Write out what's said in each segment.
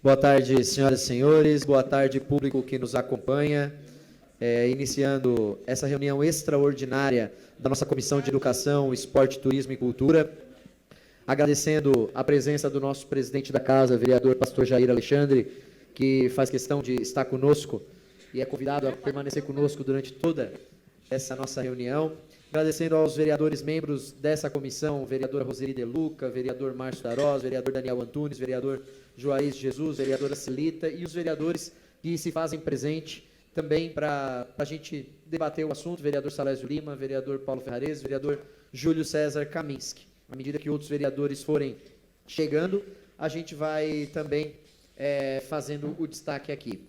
Boa tarde, senhoras e senhores. Boa tarde, público que nos acompanha. Iniciando essa reunião extraordinária da nossa Comissão de Educação, Esporte, Turismo e Cultura. Agradecendo a presença do nosso presidente da casa, vereador Pastor Jair Alexandre, que faz questão de estar conosco e é convidado a permanecer conosco durante toda essa nossa reunião. Agradecendo aos vereadores membros dessa comissão, vereadora Roseli De Luca, vereador Márcio Darós, vereador Daniel Antunes, vereador Juarez Jesus, vereadora Celita e os vereadores que se fazem presente também para a gente debater o assunto, vereador Salésio Lima, vereador Paulo Ferrares, vereador Júlio César Kaminski. À medida que outros vereadores forem chegando, a gente vai também fazendo o destaque aqui.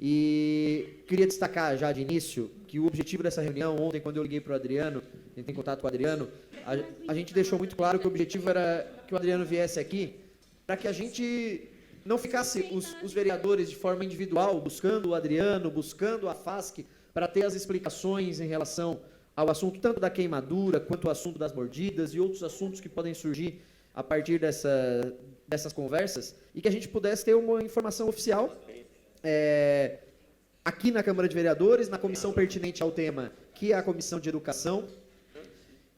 E queria destacar já de início que o objetivo dessa reunião, ontem quando eu liguei para o Adriano, entrei em contato com o Adriano, a gente deixou muito claro que o objetivo era que o Adriano viesse aqui para que a gente não ficasse os vereadores de forma individual, buscando o Adriano, buscando a FASC, para ter as explicações em relação ao assunto tanto da queimadura, quanto o assunto das mordidas e outros assuntos que podem surgir a partir dessas conversas, e que a gente pudesse ter uma informação oficial aqui na Câmara de Vereadores, na comissão pertinente ao tema, que é a Comissão de Educação,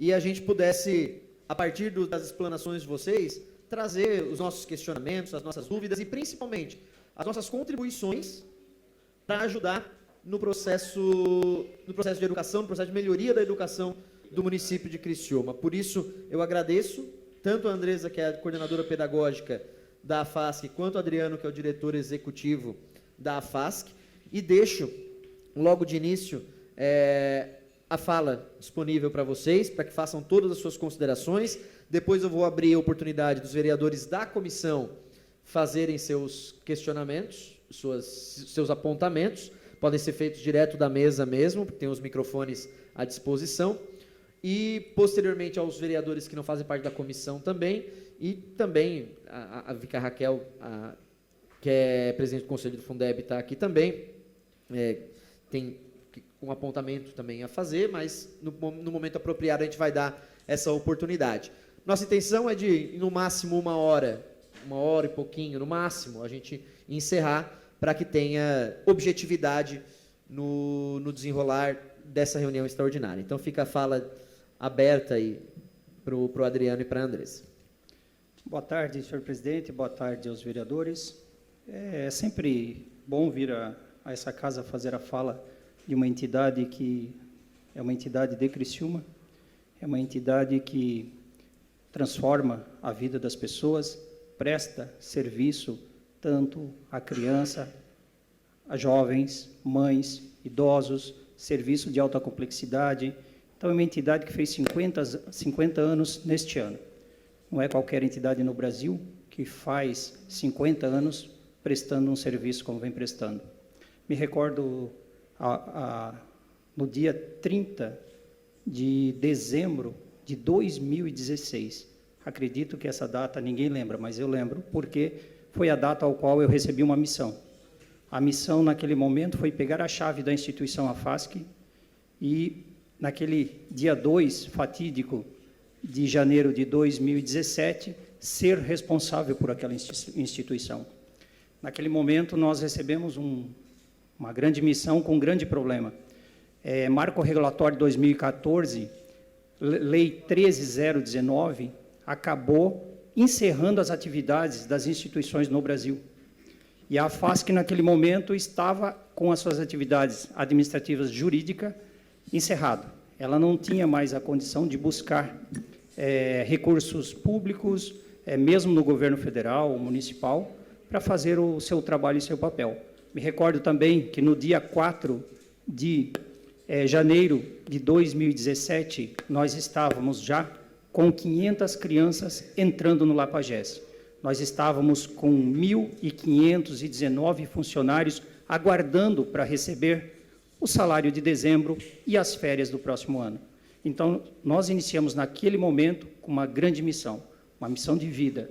e a gente pudesse, a partir das explanações de vocês, trazer os nossos questionamentos, as nossas dúvidas e, principalmente, as nossas contribuições para ajudar no processo de educação, no processo de melhoria da educação do município de Criciúma. Por isso, eu agradeço tanto a Andresa, que é a coordenadora pedagógica da AFASC, quanto o Adriano, que é o diretor executivo da AFASC, e deixo, logo de início, a fala disponível para vocês, para que façam todas as suas considerações. Depois eu vou abrir a oportunidade dos vereadores da comissão fazerem seus questionamentos, seus apontamentos. Podem ser feitos direto da mesa mesmo, porque tem os microfones à disposição. E, posteriormente, aos vereadores que não fazem parte da comissão também, e também a Vica Raquel, que é presidente do Conselho do Fundeb, está aqui também. Tem um apontamento também a fazer, mas no momento apropriado a gente vai dar essa oportunidade. Nossa intenção é de, no máximo, uma hora e pouquinho, no máximo, a gente encerrar para que tenha objetividade no desenrolar dessa reunião extraordinária. Então, fica a fala aberta aí para o Adriano e para a Andressa. Boa tarde, senhor presidente, boa tarde aos vereadores. É sempre bom vir a essa casa fazer a fala de uma entidade que é uma entidade de Criciúma, é uma entidade que transforma a vida das pessoas, presta serviço tanto à criança, a jovens, mães, idosos, serviço de alta complexidade. Então, é uma entidade que fez 50 anos neste ano. Não é qualquer entidade no Brasil que faz 50 anos prestando um serviço como vem prestando. Me recordo no dia 30 de dezembro de 2016. Acredito que essa data ninguém lembra, mas eu lembro, porque foi a data ao qual eu recebi uma missão. A missão, naquele momento, foi pegar a chave da instituição AFASC e, naquele dia 2 fatídico de janeiro de 2017, ser responsável por aquela instituição. Naquele momento, nós recebemos uma grande missão com um grande problema. Marco Regulatório 2014, Lei 13.019, acabou encerrando as atividades das instituições no Brasil. E a AFASC, naquele momento, estava com as suas atividades administrativas jurídicas encerrado. Ela não tinha mais a condição de buscar recursos públicos, mesmo no governo federal ou municipal, para fazer o seu trabalho e seu papel. Me recordo também que no dia 4 de janeiro de 2017, nós estávamos já com 500 crianças entrando no Lapagés. Nós estávamos com 1.519 funcionários aguardando para receber o salário de dezembro e as férias do próximo ano. Então, nós iniciamos naquele momento com uma grande missão, uma missão de vida.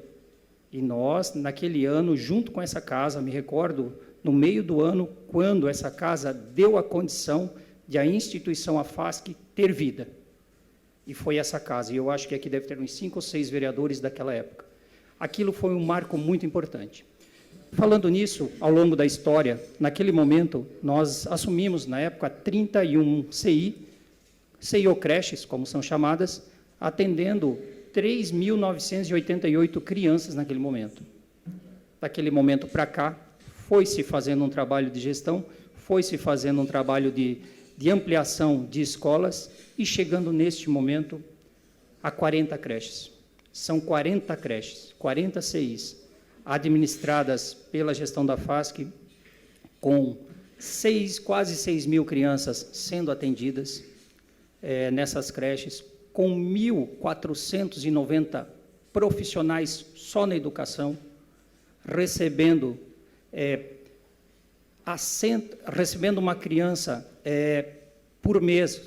E nós, naquele ano, junto com essa casa, me recordo, no meio do ano, quando essa casa deu a condição de a instituição AFASC ter vida. E foi essa casa, e eu acho que aqui deve ter uns 5 ou 6 vereadores daquela época. Aquilo foi um marco muito importante. Falando nisso, ao longo da história, naquele momento, nós assumimos, na época, 31 CIO creches, como são chamadas, atendendo 3.988 crianças naquele momento. Daquele momento para cá, foi-se fazendo um trabalho de gestão, foi-se fazendo um trabalho de ampliação de escolas e chegando neste momento a 40 creches. São 40 creches, 40 CIs, administradas pela gestão da FASC, com quase 6 mil crianças sendo atendidas nessas creches, com 1.490 profissionais só na educação, recebendo uma criança por mês,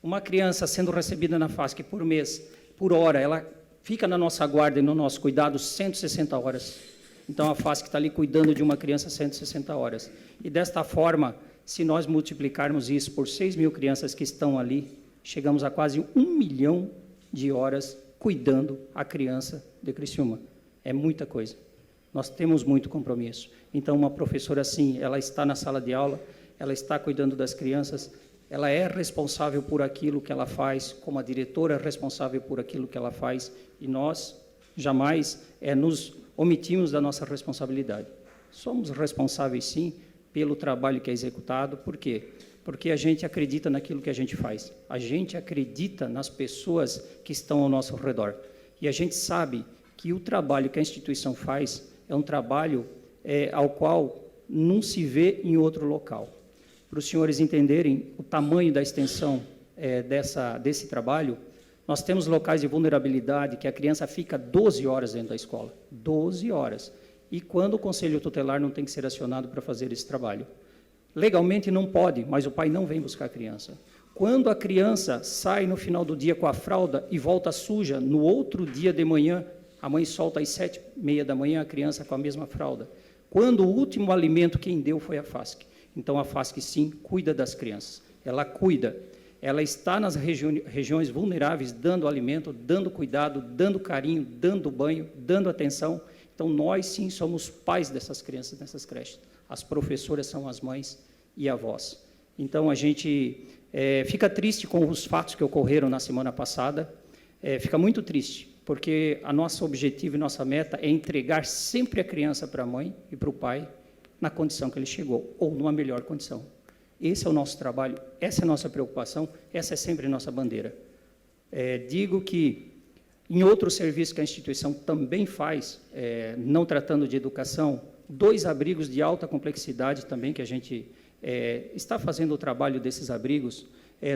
uma criança sendo recebida na FASC por mês, por hora, ela fica na nossa guarda e no nosso cuidado 160 horas. Então, a FASC está ali cuidando de uma criança 160 horas. E, desta forma, se nós multiplicarmos isso por 6 mil crianças que estão ali, chegamos a quase 1 milhão de horas cuidando a criança de Criciúma. É muita coisa. Nós temos muito compromisso. Então, uma professora, sim, ela está na sala de aula, ela está cuidando das crianças, ela é responsável por aquilo que ela faz, como a diretora é responsável por aquilo que ela faz, e nós jamais nos omitimos da nossa responsabilidade. Somos responsáveis, sim, pelo trabalho que é executado. Por quê? Porque a gente acredita naquilo que a gente faz. A gente acredita nas pessoas que estão ao nosso redor. E a gente sabe que o trabalho que a instituição faz é um trabalho ao qual não se vê em outro local. Para os senhores entenderem o tamanho da extensão desse trabalho, nós temos locais de vulnerabilidade que a criança fica 12 horas dentro da escola. 12 horas. E quando o Conselho Tutelar não tem que ser acionado para fazer esse trabalho? Legalmente não pode, mas o pai não vem buscar a criança. Quando a criança sai no final do dia com a fralda e volta suja, no outro dia de manhã, a mãe solta às 7h30 da manhã a criança com a mesma fralda. Quando o último alimento quem deu foi a FASC. Então, a FASC, sim, cuida das crianças. Ela cuida. Ela está nas regiões vulneráveis, dando alimento, dando cuidado, dando carinho, dando banho, dando atenção. Então, nós, sim, somos pais dessas crianças nessas creches. As professoras são as mães e avós. Então, a gente fica triste com os fatos que ocorreram na semana passada. Fica muito triste, porque a nosso objetivo e nossa meta é entregar sempre a criança para a mãe e para o pai, na condição que ele chegou, ou numa melhor condição. Esse é o nosso trabalho, essa é a nossa preocupação, essa é sempre a nossa bandeira. Digo que, em outros serviços que a instituição também faz, não tratando de educação, 2 abrigos de alta complexidade também, que a gente está fazendo o trabalho desses abrigos,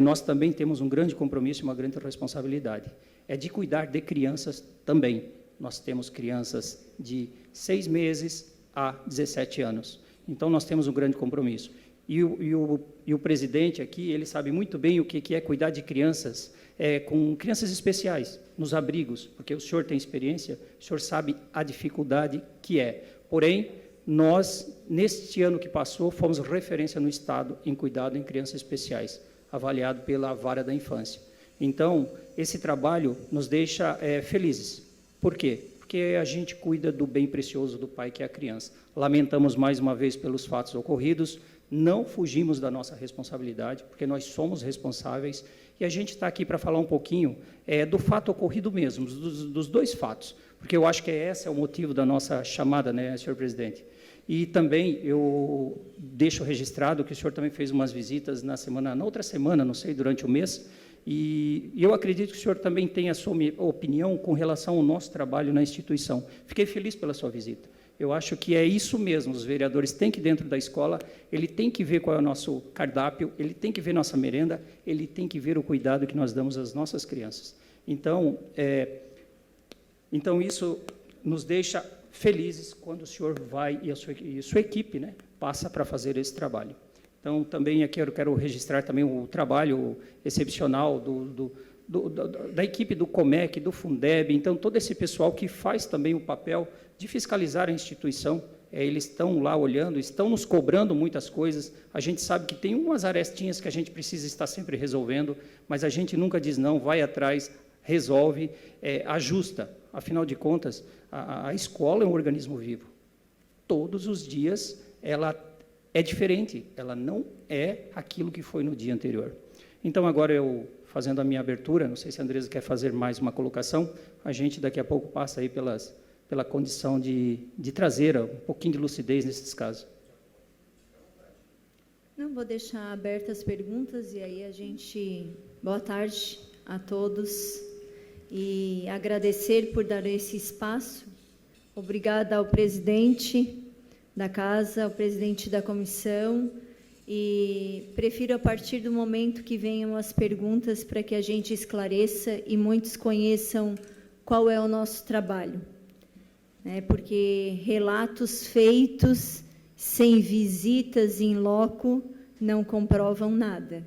nós também temos um grande compromisso e uma grande responsabilidade. É de cuidar de crianças também. Nós temos crianças de 6 meses a 17 anos. Então, nós temos um grande compromisso. E o presidente aqui, ele sabe muito bem o que é cuidar de crianças, com crianças especiais, nos abrigos, porque o senhor tem experiência, o senhor sabe a dificuldade que é. Porém, nós, neste ano que passou, fomos referência no Estado em cuidado em crianças especiais, avaliado pela Vara da Infância. Então, esse trabalho nos deixa felizes. Por quê? Porque a gente cuida do bem precioso do pai, que é a criança. Lamentamos mais uma vez pelos fatos ocorridos, não fugimos da nossa responsabilidade, porque nós somos responsáveis, e a gente está aqui para falar um pouquinho do fato ocorrido mesmo, dos 2 fatos, porque eu acho que esse é o motivo da nossa chamada, né, senhor presidente? E também eu deixo registrado que o senhor também fez umas visitas na outra semana, não sei, durante o mês, e eu acredito que o senhor também tem a sua opinião com relação ao nosso trabalho na instituição. Fiquei feliz pela sua visita. Eu acho que é isso mesmo, os vereadores têm que ir dentro da escola, ele tem que ver qual é o nosso cardápio, ele tem que ver nossa merenda, ele tem que ver o cuidado que nós damos às nossas crianças. Então, isso nos deixa felizes quando o senhor vai e a sua equipe, né, passa para fazer esse trabalho. Então, também aqui eu quero registrar também o trabalho excepcional da equipe do Comec, do Fundeb, então todo esse pessoal que faz também o papel de fiscalizar a instituição, eles estão lá olhando, estão nos cobrando muitas coisas, a gente sabe que tem umas arestinhas que a gente precisa estar sempre resolvendo, mas a gente nunca diz não, vai atrás, resolve, ajusta. Afinal de contas, a escola é um organismo vivo. todos os dias ela é diferente, ela não é aquilo que foi no dia anterior. Então, agora eu, fazendo a minha abertura, não sei se a Andresa quer fazer mais uma colocação, a gente daqui a pouco passa aí pela condição de trazer um pouquinho de lucidez nesses casos. Não, vou deixar abertas as perguntas e aí a gente... Boa tarde a todos e agradecer por dar esse espaço. Obrigada ao presidente da casa, ao presidente da comissão, e prefiro a partir do momento que venham as perguntas para que a gente esclareça e muitos conheçam qual é o nosso trabalho, né? Porque relatos feitos sem visitas em loco não comprovam nada,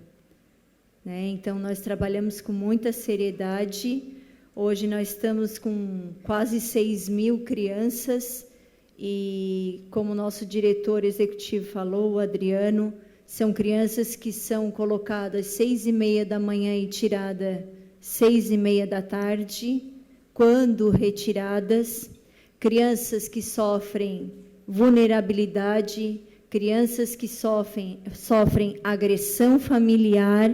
né? Então, nós trabalhamos com muita seriedade. Hoje nós estamos com quase 6.000 crianças e, como o nosso diretor executivo falou, o Adriano, são crianças que são colocadas 6h30 da manhã e tiradas 6h30 da tarde, quando retiradas, crianças que sofrem vulnerabilidade, crianças que sofrem agressão familiar,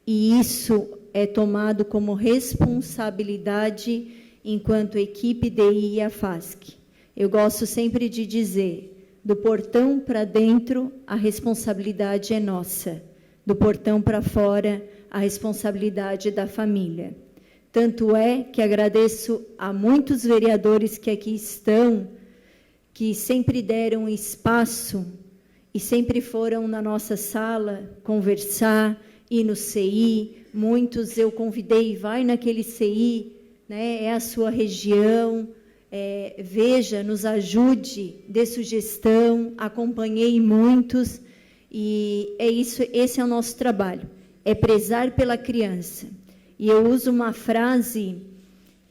e isso é tomado como responsabilidade enquanto equipe DI e AFASC. Eu gosto sempre de dizer, do portão para dentro, a responsabilidade é nossa. Do portão para fora, a responsabilidade é da família. Tanto é que agradeço a muitos vereadores que aqui estão, que sempre deram espaço e sempre foram na nossa sala conversar, ir no CI. Muitos eu convidei, vai naquele CI, né, é a sua região, veja, nos ajude, dê sugestão, acompanhei muitos, e é isso, esse é o nosso trabalho, é prezar pela criança. E eu uso uma frase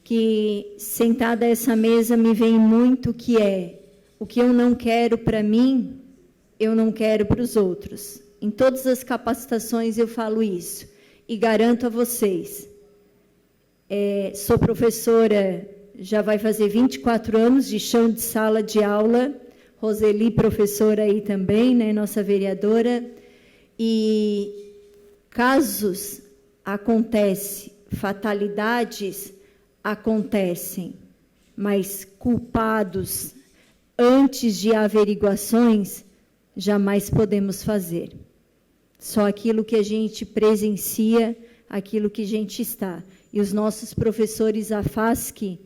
que, sentada a essa mesa, me vem muito, que é: o que eu não quero para mim, eu não quero para os outros. Em todas as capacitações eu falo isso, e garanto a vocês, sou professora, já vai fazer 24 anos de chão de sala de aula, Roseli, professora aí também, né, nossa vereadora, e casos acontecem, fatalidades acontecem, mas culpados antes de averiguações, jamais podemos fazer. Só aquilo que a gente presencia, aquilo que a gente está. E os nossos professores AFASC,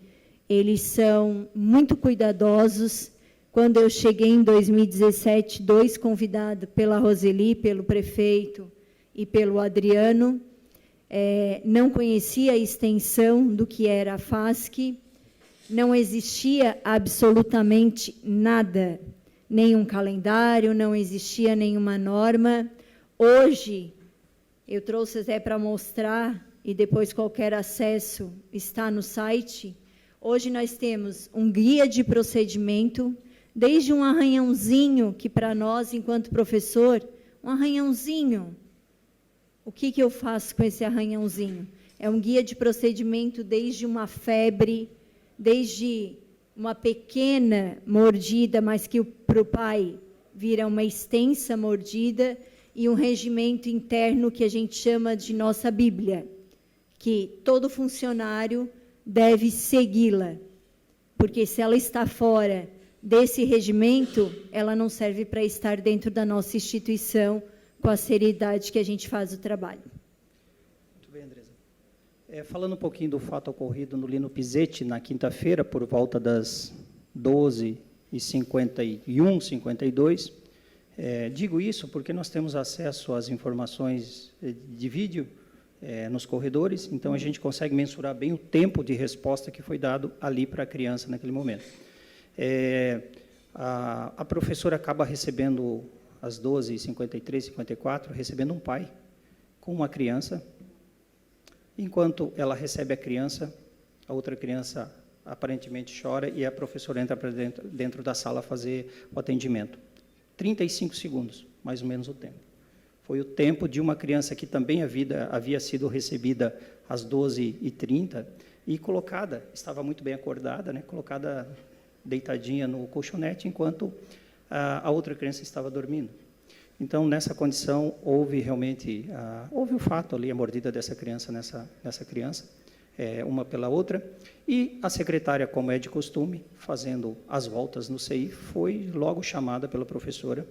eles são muito cuidadosos. Quando eu cheguei em 2017, convidados pela Roseli, pelo prefeito e pelo Adriano, não conhecia a extensão do que era a AFASC, não existia absolutamente nada, nenhum calendário, não existia nenhuma norma. Hoje, eu trouxe até para mostrar, e depois qualquer acesso está no site. Hoje nós temos um guia de procedimento, desde um arranhãozinho, que para nós, enquanto professor, um arranhãozinho. O que eu faço com esse arranhãozinho? É um guia de procedimento desde uma febre, desde uma pequena mordida, mas que para o pai vira uma extensa mordida, e um regimento interno que a gente chama de nossa Bíblia, que todo funcionário deve segui-la, porque se ela está fora desse regimento, ela não serve para estar dentro da nossa instituição com a seriedade que a gente faz o trabalho. Muito bem, Andresa. Falando um pouquinho do fato ocorrido no Lino Pisetti, na quinta-feira, por volta das 12h51, 52, digo isso porque nós temos acesso às informações de vídeo nos corredores, então a gente consegue mensurar bem o tempo de resposta que foi dado ali para a criança naquele momento. A professora acaba recebendo, às 12h53, 54, recebendo um pai com uma criança. Enquanto ela recebe a criança, a outra criança aparentemente chora e a professora entra para dentro da sala fazer o atendimento. 35 segundos, mais ou menos o tempo. Foi o tempo de uma criança que também havia sido recebida às 12h30 e colocada, estava muito bem acordada, né, colocada deitadinha no colchonete, enquanto a outra criança estava dormindo. Então, nessa condição, houve realmente, houve o fato ali, a mordida dessa criança nessa criança, uma pela outra, e a secretária, como é de costume, fazendo as voltas no CI, foi logo chamada pela professora.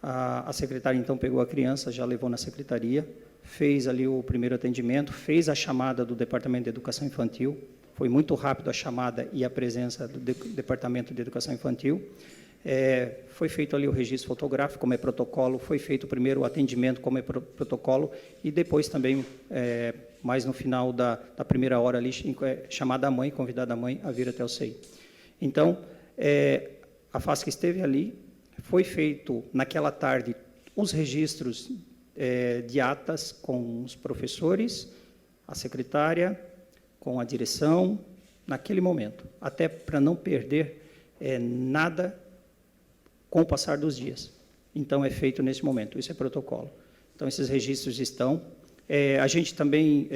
A secretária, então, pegou a criança, já levou na secretaria, fez ali o primeiro atendimento, fez a chamada do Departamento de Educação Infantil, foi muito rápido a chamada e a presença do Departamento de Educação Infantil. Foi feito ali o registro fotográfico, como é protocolo, foi feito primeiro o atendimento, como é protocolo, e depois também, mais no final da primeira hora ali, chamada a mãe, convidada a mãe a vir até o CEI. Então, a FASC esteve ali, foi feito naquela tarde os registros de atas com os professores, a secretária, com a direção, naquele momento, até para não perder nada com o passar dos dias. Então, é feito nesse momento, isso é protocolo. Então, esses registros estão. A gente também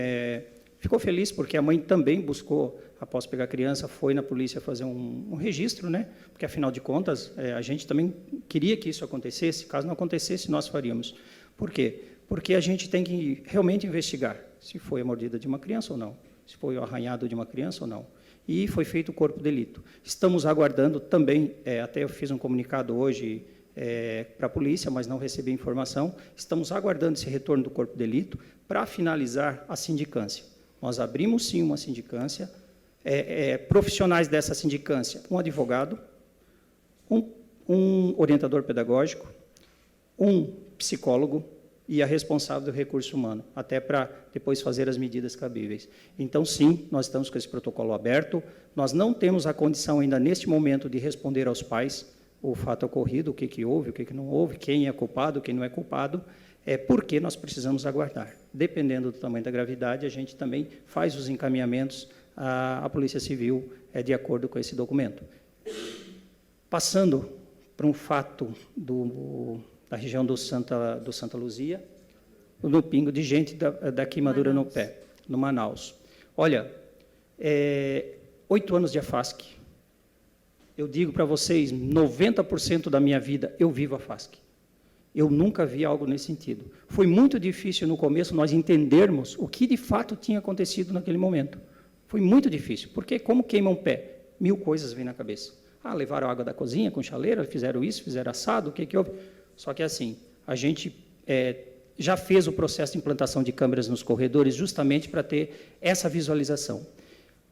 ficou feliz, porque a mãe também buscou, após pegar a criança, foi na polícia fazer um registro, né? Porque, afinal de contas, a gente também queria que isso acontecesse. Caso não acontecesse, nós faríamos. Por quê? Porque a gente tem que realmente investigar se foi a mordida de uma criança ou não, se foi o arranhado de uma criança ou não. E foi feito o corpo de delito. Estamos aguardando também, até eu fiz um comunicado hoje para a polícia, mas não recebi informação, estamos aguardando esse retorno do corpo de delito para finalizar a sindicância. Nós abrimos, sim, uma sindicância, profissionais dessa sindicância, um advogado, um orientador pedagógico, um psicólogo, e a responsável do recurso humano, até para depois fazer as medidas cabíveis. Então, sim, nós estamos com esse protocolo aberto, nós não temos a condição ainda, neste momento, de responder aos pais o fato ocorrido, o que houve, o que não houve, quem é culpado, quem não é culpado, porque nós precisamos aguardar. Dependendo do tamanho da gravidade, a gente também faz os encaminhamentos à Polícia Civil, de acordo com esse documento. Passando para um fato da região do Santa Luzia, no pingo de gente da queimadura no pé, no Manaus. Olha, 8 anos de AFASC. Eu digo para vocês, 90% da minha vida eu vivo a FASC. Eu nunca vi algo nesse sentido. Foi muito difícil no começo nós entendermos o que de fato tinha acontecido naquele momento. Foi muito difícil, porque como queima um pé? 1000 coisas vêm na cabeça. Levaram água da cozinha com chaleira, fizeram isso, fizeram assado, o que houve? Só que assim, a gente já fez o processo de implantação de câmeras nos corredores justamente para ter essa visualização.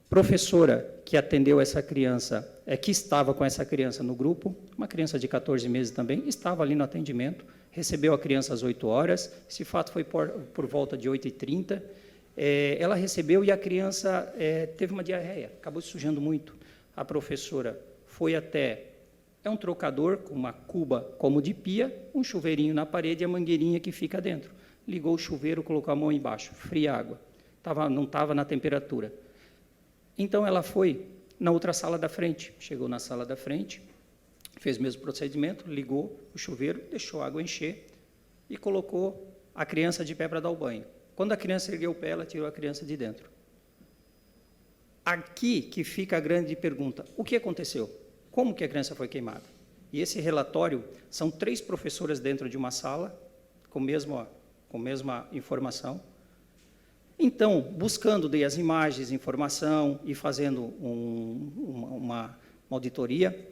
Professora que atendeu essa criança, que estava com essa criança no grupo, uma criança de 14 meses também, estava ali no atendimento, recebeu a criança às 8 horas, esse fato foi por volta de 8h30, ela recebeu e a criança teve uma diarreia, acabou se sujando muito. A professora foi até... um trocador com uma cuba como de pia, um chuveirinho na parede e a mangueirinha que fica dentro. Ligou o chuveiro, colocou a mão embaixo, fria água. Não estava na temperatura. Então, ela foi na outra sala da frente. Chegou na sala da frente, fez o mesmo procedimento, ligou o chuveiro, deixou a água encher e colocou a criança de pé para dar o banho. Quando a criança ergueu o pé, ela tirou a criança de dentro. Aqui que fica a grande pergunta. O que aconteceu? Como que a criança foi queimada? E esse relatório, são 3 professoras dentro de uma sala, com a mesma informação. Então, buscando as imagens, informação e fazendo uma auditoria,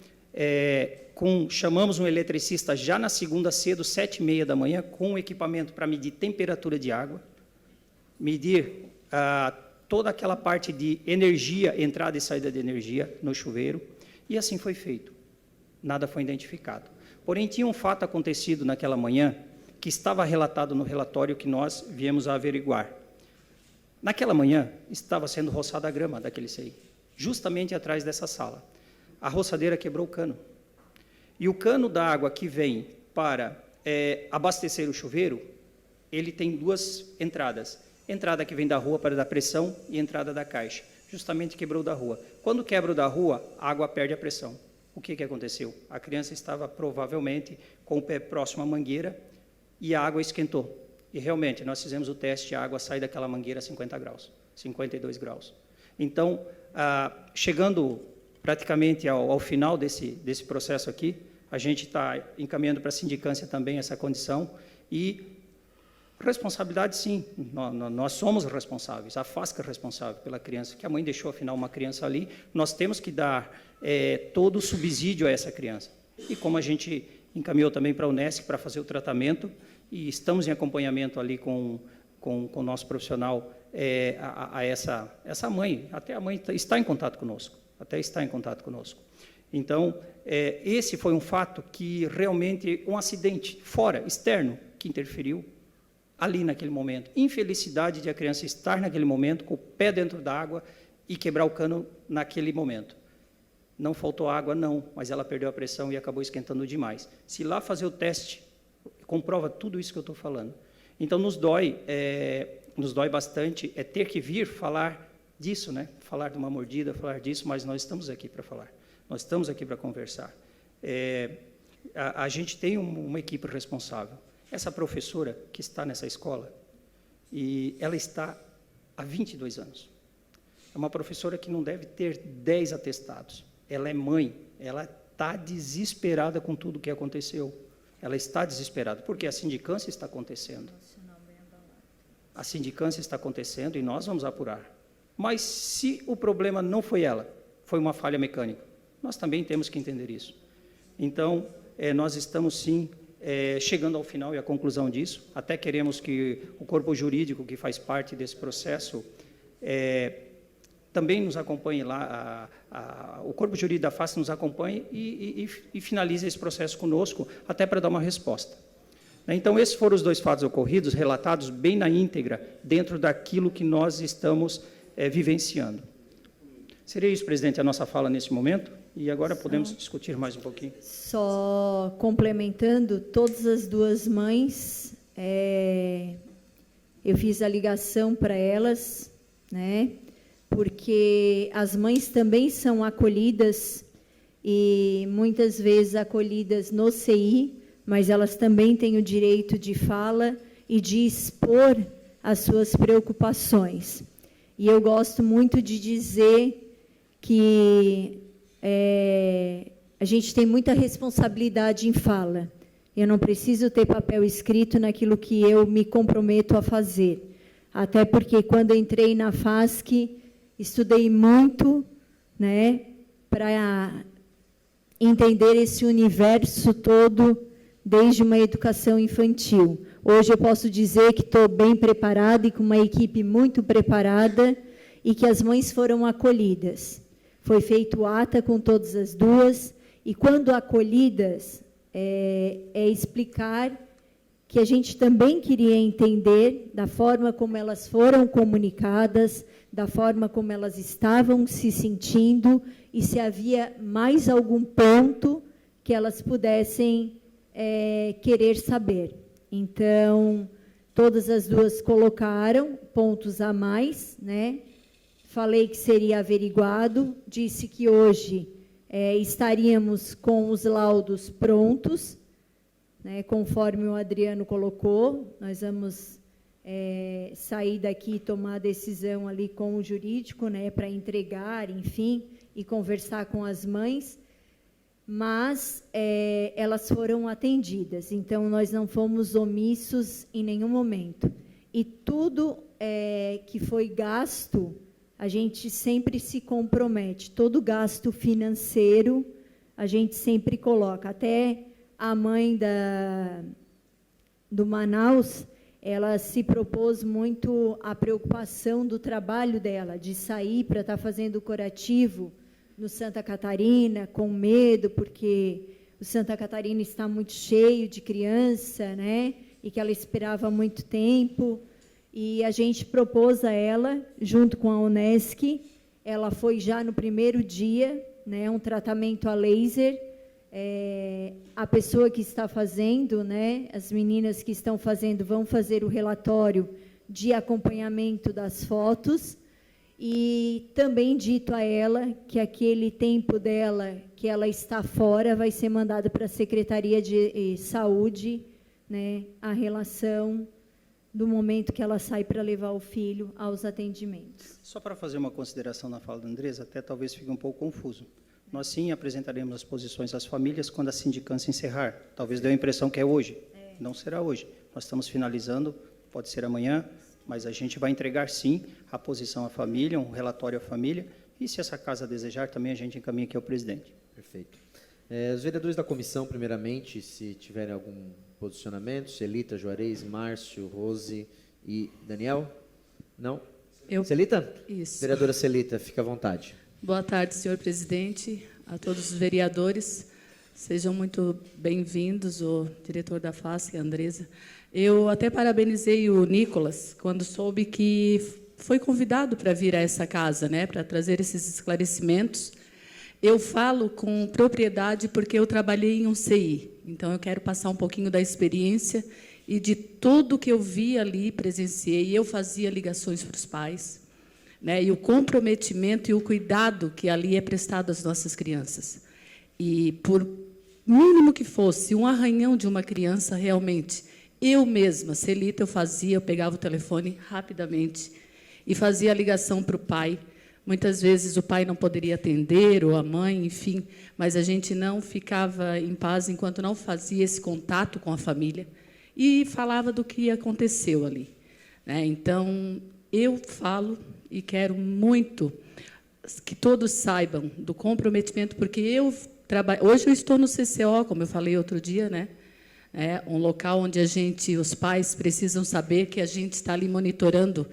chamamos um eletricista já na segunda cedo, 7h30 da manhã, com um equipamento para medir temperatura de água, medir toda aquela parte de energia, entrada e saída de energia no chuveiro, e assim foi feito. Nada foi identificado. Porém, tinha um fato acontecido naquela manhã que estava relatado no relatório que nós viemos a averiguar. Naquela manhã, estava sendo roçada a grama daquele CEI, justamente atrás dessa sala. A roçadeira quebrou o cano. E o cano da água que vem para abastecer o chuveiro, ele tem 2 entradas. Entrada que vem da rua para dar pressão e entrada da caixa. Justamente quebrou da rua. Quando quebra o da rua, a água perde a pressão. O que aconteceu? A criança estava provavelmente com o pé próximo à mangueira e a água esquentou. E realmente, nós fizemos o teste, a água sai daquela mangueira a 50 graus, 52 graus. Então, chegando praticamente ao final desse processo aqui, a gente está encaminhando para a sindicância também essa condição e responsabilidade, sim, nós somos responsáveis, a FASC é responsável pela criança, que a mãe deixou, afinal, uma criança ali, nós temos que dar todo o subsídio a essa criança. E como a gente encaminhou também para a Unesc para fazer o tratamento, e estamos em acompanhamento ali com o nosso profissional a essa mãe, até a mãe está em contato conosco, Então, esse foi um fato que realmente, um acidente fora, externo, que interferiu ali naquele momento. Infelicidade de a criança estar naquele momento, com o pé dentro da água e quebrar o cano naquele momento. Não faltou água, não, mas ela perdeu a pressão e acabou esquentando demais. Se lá fazer o teste, comprova tudo isso que eu estou falando. Então, nos dói bastante ter que vir falar disso, né? Falar de uma mordida, falar disso, mas nós estamos aqui para falar. Nós estamos aqui para conversar. A gente tem uma equipe responsável. Essa professora que está nessa escola, e ela está há 22 anos. É uma professora que não deve ter 10 atestados. Ela é mãe, ela está desesperada com tudo o que aconteceu. Ela está desesperada, porque a sindicância está acontecendo. A sindicância está acontecendo e nós vamos apurar. Mas se o problema não foi ela, foi uma falha mecânica, nós também temos que entender isso. Então, nós estamos, sim, chegando ao final e à conclusão disso. Até queremos que o corpo jurídico, que faz parte desse processo, também nos acompanhe lá, o corpo jurídico da FASC nos acompanhe e finalize esse processo conosco, até para dar uma resposta. Então, esses foram os 2 fatos ocorridos, relatados bem na íntegra, dentro daquilo que nós estamos vivenciando. Seria isso, presidente, a nossa fala nesse momento, e agora podemos discutir mais um pouquinho. Só complementando, todas as 2 mães, eu fiz a ligação para elas, né? Porque as mães também são acolhidas, e muitas vezes acolhidas no CI, mas elas também têm o direito de fala e de expor as suas preocupações. E eu gosto muito de dizer que a gente tem muita responsabilidade em fala. Eu não preciso ter papel escrito naquilo que eu me comprometo a fazer. Até porque, quando eu entrei na FASC, estudei muito, né, para entender esse universo todo, desde uma educação infantil. Hoje eu posso dizer que estou bem preparada e com uma equipe muito preparada e que as mães foram acolhidas. Foi feito ata com todas as 2 e, quando acolhidas, explicar que a gente também queria entender da forma como elas foram comunicadas, da forma como elas estavam se sentindo e se havia mais algum ponto que elas pudessem querer saber. Então, todas as 2 colocaram pontos a mais, né? Falei que seria averiguado, disse que hoje estaríamos com os laudos prontos, né, conforme o Adriano colocou. Nós vamos sair daqui e tomar a decisão ali com o jurídico, né, para entregar, enfim, e conversar com as mães, mas elas foram atendidas, então nós não fomos omissos em nenhum momento. E tudo que foi gasto, a gente sempre se compromete, todo gasto financeiro a gente sempre coloca. Até a mãe do Manaus, ela se propôs muito a preocupação do trabalho dela, de sair para estar fazendo o curativo no Santa Catarina, com medo, porque o Santa Catarina está muito cheio de criança, né? E que ela esperava muito tempo. E a gente propôs a ela, junto com a Unesc, ela foi já no primeiro dia, né? Um tratamento a laser. A pessoa que está fazendo, né? As meninas que estão fazendo vão fazer o relatório de acompanhamento das fotos. E também dito a ela que aquele tempo dela, que ela está fora, vai ser mandado para a Secretaria de Saúde, né, a relação do momento que ela sai para levar o filho aos atendimentos. Só para fazer uma consideração na fala da Andresa, até talvez fique um pouco confuso. nós sim apresentaremos as posições às famílias quando a sindicância encerrar. Talvez dê a impressão que é hoje. Não será hoje. Nós estamos finalizando, pode ser amanhã, mas a gente vai entregar sim a posição à família, um relatório à família, e se essa casa desejar, também a gente encaminha aqui ao presidente. Perfeito. Os vereadores da comissão, primeiramente, se tiverem algum posicionamento, Celita, Juarez, Márcio, Rose e Daniel? Não? Celita? Isso. Vereadora Celita, fica à vontade. Boa tarde, senhor presidente, a todos os vereadores. Sejam muito bem-vindos, o diretor da FASC, a Andresa. Eu até parabenizei o Nicolas quando soube que foi convidado para vir a essa casa, né, para trazer esses esclarecimentos. Eu falo com propriedade porque eu trabalhei em um CI, então eu quero passar um pouquinho da experiência e de tudo que eu vi ali, presenciei. Eu fazia ligações para os pais, né, e o comprometimento e o cuidado que ali é prestado às nossas crianças. E, por mínimo que fosse, um arranhão de uma criança, realmente, eu mesma, Celita, eu pegava o telefone rapidamente e fazia a ligação para o pai. Muitas vezes o pai não poderia atender, ou a mãe, enfim, mas a gente não ficava em paz enquanto não fazia esse contato com a família e falava do que aconteceu ali, né? Então, eu falo e quero muito que todos saibam do comprometimento, porque hoje eu estou no CCO, como eu falei outro dia, né? É um local onde os pais precisam saber que a gente está ali monitorando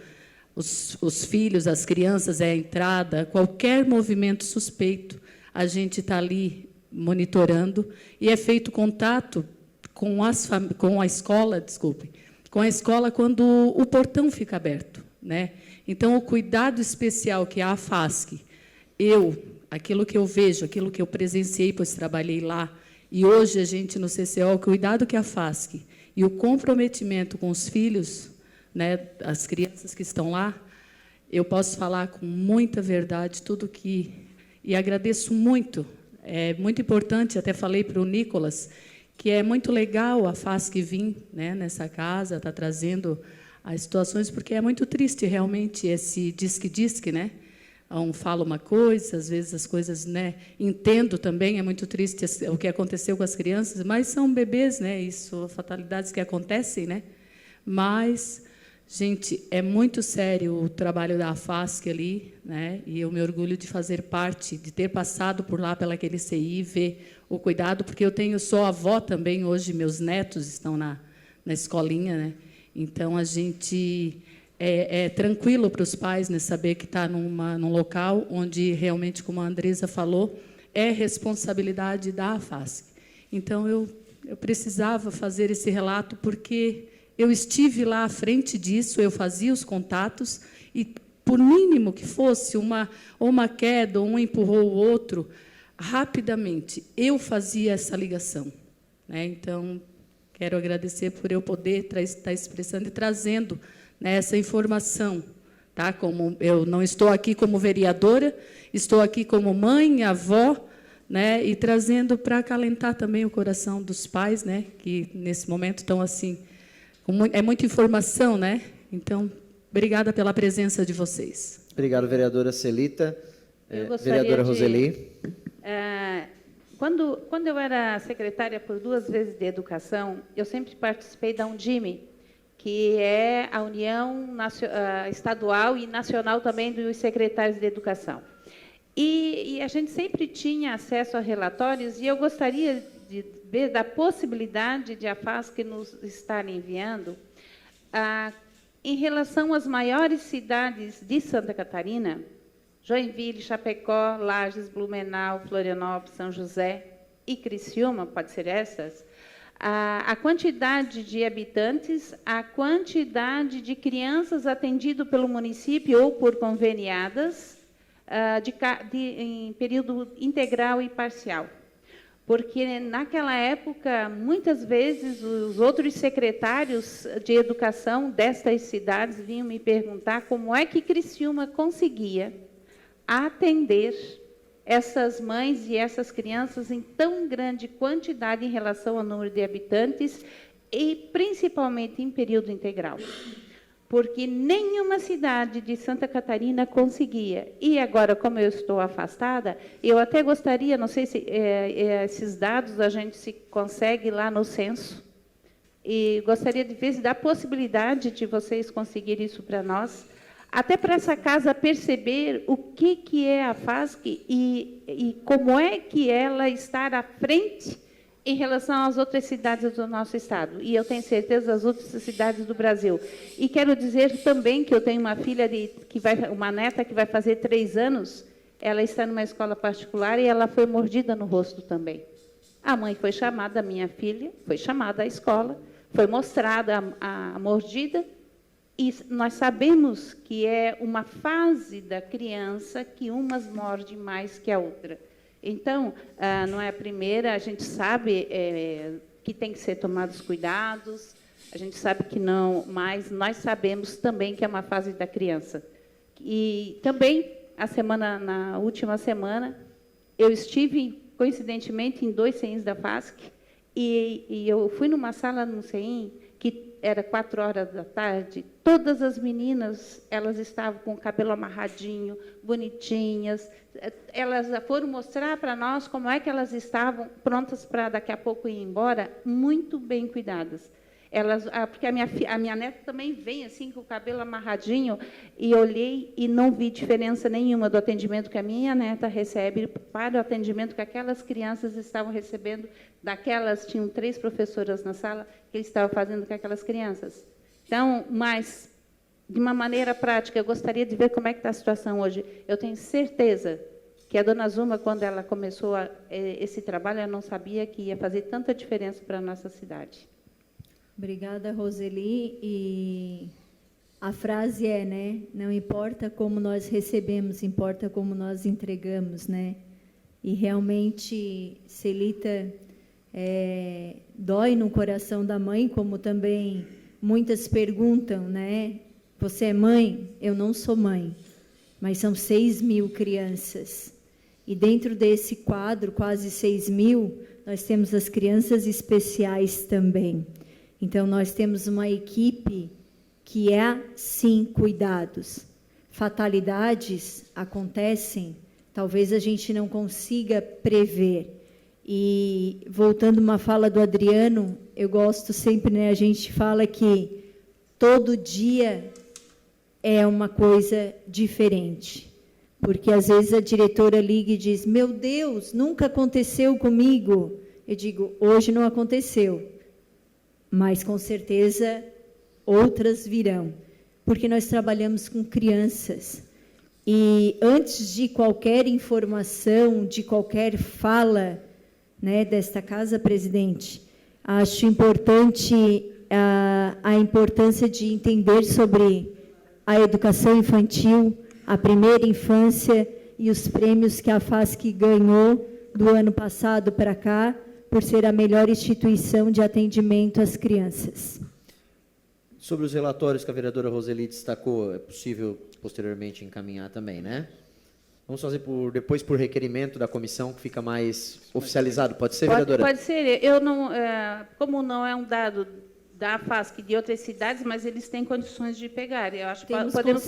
os filhos, as crianças, a entrada, qualquer movimento suspeito, a gente está ali monitorando, e é feito contato com a escola, com a escola quando o portão fica aberto, né? Então, o cuidado especial que a FASC, aquilo que eu vejo, aquilo que eu presenciei, pois trabalhei lá, e hoje a gente no CCO, o cuidado que a FASC e o comprometimento com os filhos, né, as crianças que estão lá, eu posso falar com muita verdade tudo que... E agradeço muito. É muito importante, até falei para o Nicolas, que é muito legal a FASC vir, né, nessa casa, está trazendo as situações, porque é muito triste, realmente, esse disque-disque, né? Um fala uma coisa, às vezes as coisas, né? Entendo também, é muito triste o que aconteceu com as crianças, mas são bebês, né? Isso, fatalidades que acontecem, né? Mas, gente, é muito sério o trabalho da FASC ali, né? E eu me orgulho de fazer parte, de ter passado por lá, pelaquele CI, ver o cuidado, porque sou avó também, hoje meus netos estão na escolinha, né? Então, a gente... É tranquilo para os pais, né, saber que está num local onde, realmente, como a Andresa falou, é responsabilidade da FASC. Então, eu precisava fazer esse relato, porque eu estive lá à frente disso, eu fazia os contatos, e, por mínimo que fosse, uma queda, um empurrou o outro, rapidamente, eu fazia essa ligação, né? Então, quero agradecer por eu poder estar expressando e trazendo, né, essa informação, tá? Como eu não estou aqui como vereadora, estou aqui como mãe, avó, né, e trazendo para acalentar também o coração dos pais, né, que nesse momento estão assim, é muita informação, né? Então, obrigada pela presença de vocês. Obrigado, vereadora Celita. Vereadora Roseli. Quando eu era secretária por 2 vezes de educação, eu sempre participei da Undime, que é a União Estadual e Nacional também dos Secretários de Educação. E a gente sempre tinha acesso a relatórios, e eu gostaria de ver da possibilidade de a FASC nos estar enviando, em relação às maiores cidades de Santa Catarina, Joinville, Chapecó, Lages, Blumenau, Florianópolis, São José e Criciúma, pode ser essas, a quantidade de habitantes, a quantidade de crianças atendidas pelo município ou por conveniadas, em período integral e parcial. Porque, naquela época, muitas vezes, os outros secretários de educação destas cidades vinham me perguntar como é que Criciúma conseguia atender essas mães e essas crianças em tão grande quantidade em relação ao número de habitantes, e principalmente em período integral. porque nenhuma cidade de Santa Catarina conseguia. E agora, como eu estou afastada, eu até gostaria, não sei se esses dados a gente se consegue lá no censo, e gostaria de ver se dá possibilidade de vocês conseguirem isso para nós, até para essa casa perceber o que é a FASC e como é que ela está à frente em relação às outras cidades do nosso estado. E eu tenho certeza das outras cidades do Brasil. E quero dizer também que eu tenho uma filha, uma neta que vai fazer 3 anos, ela está numa escola particular e ela foi mordida no rosto também. A mãe foi chamada, a minha filha, foi chamada à escola, foi mostrada a mordida, e nós sabemos que é uma fase da criança que umas mordem mais que a outra. Então, não é a primeira, a gente sabe que tem que ser tomados cuidados, a gente sabe que não, mas nós sabemos também que é uma fase da criança. E também, na última semana, eu estive, coincidentemente, em 2 CEINs da FASC, e eu fui numa sala no CEIN, que era 4 horas da tarde, todas as meninas, elas estavam com o cabelo amarradinho, bonitinhas, elas foram mostrar para nós como é que elas estavam prontas para daqui a pouco ir embora, muito bem cuidadas. Porque a minha neta também vem assim com o cabelo amarradinho, e olhei e não vi diferença nenhuma do atendimento que a minha neta recebe para o atendimento que aquelas crianças estavam recebendo, tinham 3 professoras na sala que eles estavam fazendo com aquelas crianças. Então, mas, de uma maneira prática, eu gostaria de ver como é que está a situação hoje. Eu tenho certeza que a dona Zuma, quando ela começou esse trabalho, ela não sabia que ia fazer tanta diferença para a nossa cidade. Obrigada, Roseli. E a frase é, né? Não importa como nós recebemos, importa como nós entregamos, né? E realmente, Celita, dói no coração da mãe, como também muitas perguntam, né? Você é mãe? Eu não sou mãe, mas são 6.000 crianças. E dentro desse quadro, quase 6.000, nós temos as crianças especiais também. Então, nós temos uma equipe que sim, cuidados. Fatalidades acontecem, talvez a gente não consiga prever. E, voltando uma fala do Adriano, eu gosto sempre, né, a gente fala que todo dia é uma coisa diferente. Porque, às vezes, a diretora liga e diz, meu Deus, nunca aconteceu comigo. Eu digo, hoje não aconteceu. Mas, com certeza, outras virão, porque nós trabalhamos com crianças. E, antes de qualquer informação, de qualquer fala, né, desta casa, presidente, acho importante a importância de entender sobre a educação infantil, a primeira infância e os prêmios que a FASC ganhou do ano passado para cá, por ser a melhor instituição de atendimento às crianças. Sobre os relatórios que a vereadora Roseli destacou, é possível posteriormente encaminhar também, né? Vamos fazer depois por requerimento da comissão, que fica mais oficializado. Pode ser, vereadora? Pode ser. Eu não, como não é um dado da FASC de outras cidades, mas eles têm condições de pegar. Eu acho que podemos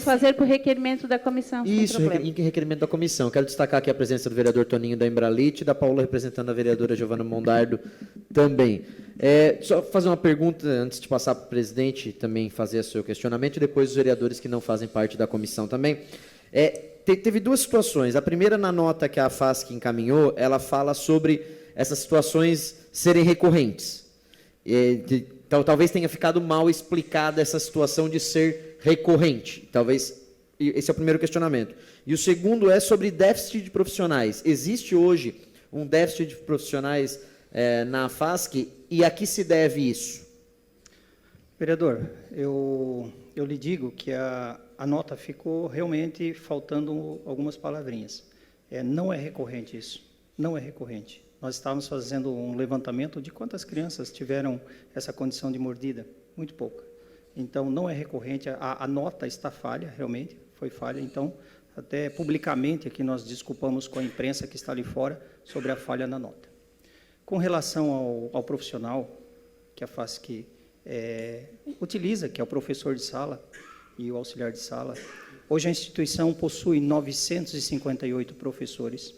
fazer por requerimento da comissão. Isso, em requerimento da comissão. Quero destacar aqui a presença do vereador Toninho da Embralite e da Paula representando a vereadora Giovana Mondardo também. Só fazer uma pergunta antes de passar para o presidente também fazer o seu questionamento, e depois os vereadores que não fazem parte da comissão também. Teve 2 situações. A primeira, na nota que a FASC encaminhou, ela fala sobre essas situações serem recorrentes. Talvez tenha ficado mal explicada essa situação de ser recorrente. Talvez esse é o primeiro questionamento. E o segundo é sobre déficit de profissionais. Existe hoje um déficit de profissionais na FASC, e a que se deve isso? Vereador, eu lhe digo que a nota ficou realmente faltando algumas palavrinhas. Não é recorrente isso, não é recorrente. Nós estávamos fazendo um levantamento de quantas crianças tiveram essa condição de mordida. Muito pouca. Então, não é recorrente. A nota está falha, realmente, foi falha. Então, até publicamente aqui nós desculpamos com a imprensa que está ali fora sobre a falha na nota. Com relação ao profissional que a FASC utiliza, que é o professor de sala e o auxiliar de sala. Hoje a instituição possui 958 professores,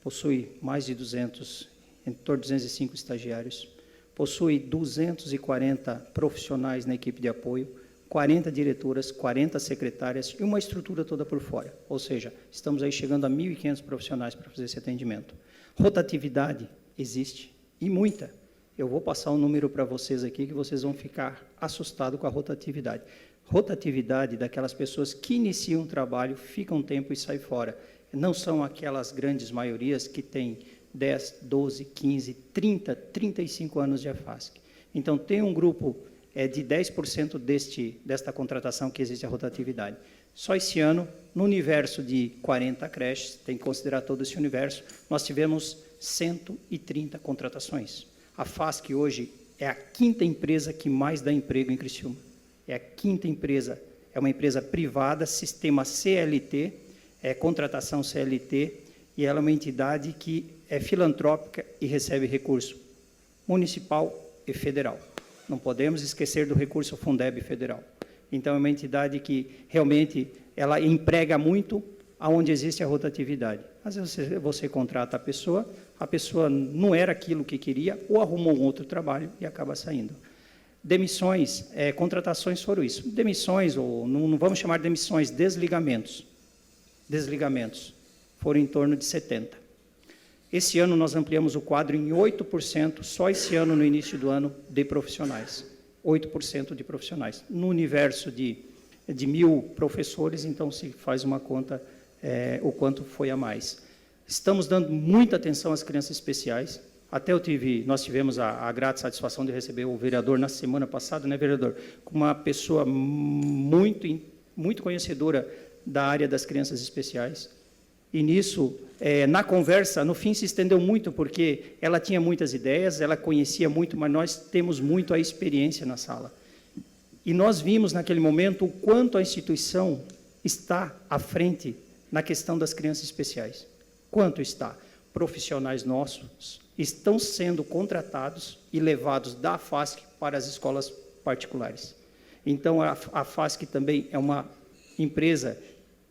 possui mais de 200, em torno de 205 estagiários, possui 240 profissionais na equipe de apoio, 40 diretoras, 40 secretárias e uma estrutura toda por fora. Ou seja, estamos aí chegando a 1.500 profissionais para fazer esse atendimento. Rotatividade existe, e muita. Eu vou passar um número para vocês aqui que vocês vão ficar assustados com a rotatividade. Rotatividade daquelas pessoas que iniciam um trabalho, ficam um tempo e saem fora. Não são aquelas grandes maiorias que têm 10, 12, 15, 30, 35 anos de AFASC. Então, tem um grupo de 10% desta contratação que existe a rotatividade. Só esse ano, no universo de 40 creches, tem que considerar todo esse universo, nós tivemos 130 contratações. A FASC hoje é a 5ª empresa que mais dá emprego em Criciúma. É a 5ª empresa, é uma empresa privada, sistema CLT, contratação CLT, e ela é uma entidade que é filantrópica e recebe recurso municipal e federal. Não podemos esquecer do recurso Fundeb federal. Então, é uma entidade que realmente ela emprega muito aonde existe a rotatividade. Às vezes você contrata a pessoa não era aquilo que queria, ou arrumou um outro trabalho e acaba saindo. Demissões, contratações foram isso. Demissões, ou não vamos chamar de demissões, desligamentos. Desligamentos foram em torno de 70. Esse ano nós ampliamos o quadro em 8%, só esse ano, no início do ano, de profissionais. 8% de profissionais. No universo de 1.000 professores, então se faz uma conta o quanto foi a mais. Estamos dando muita atenção às crianças especiais. Até nós tivemos a grata satisfação de receber o vereador na semana passada, né, vereador? Com uma pessoa muito conhecedora da área das crianças especiais. E nisso, na conversa, no fim se estendeu muito, porque ela tinha muitas ideias, ela conhecia muito, mas nós temos muito a experiência na sala. E nós vimos naquele momento o quanto a instituição está à frente na questão das crianças especiais. Quanto está? Profissionais nossos estão sendo contratados e levados da FASC para as escolas particulares. Então, a FASC também é uma empresa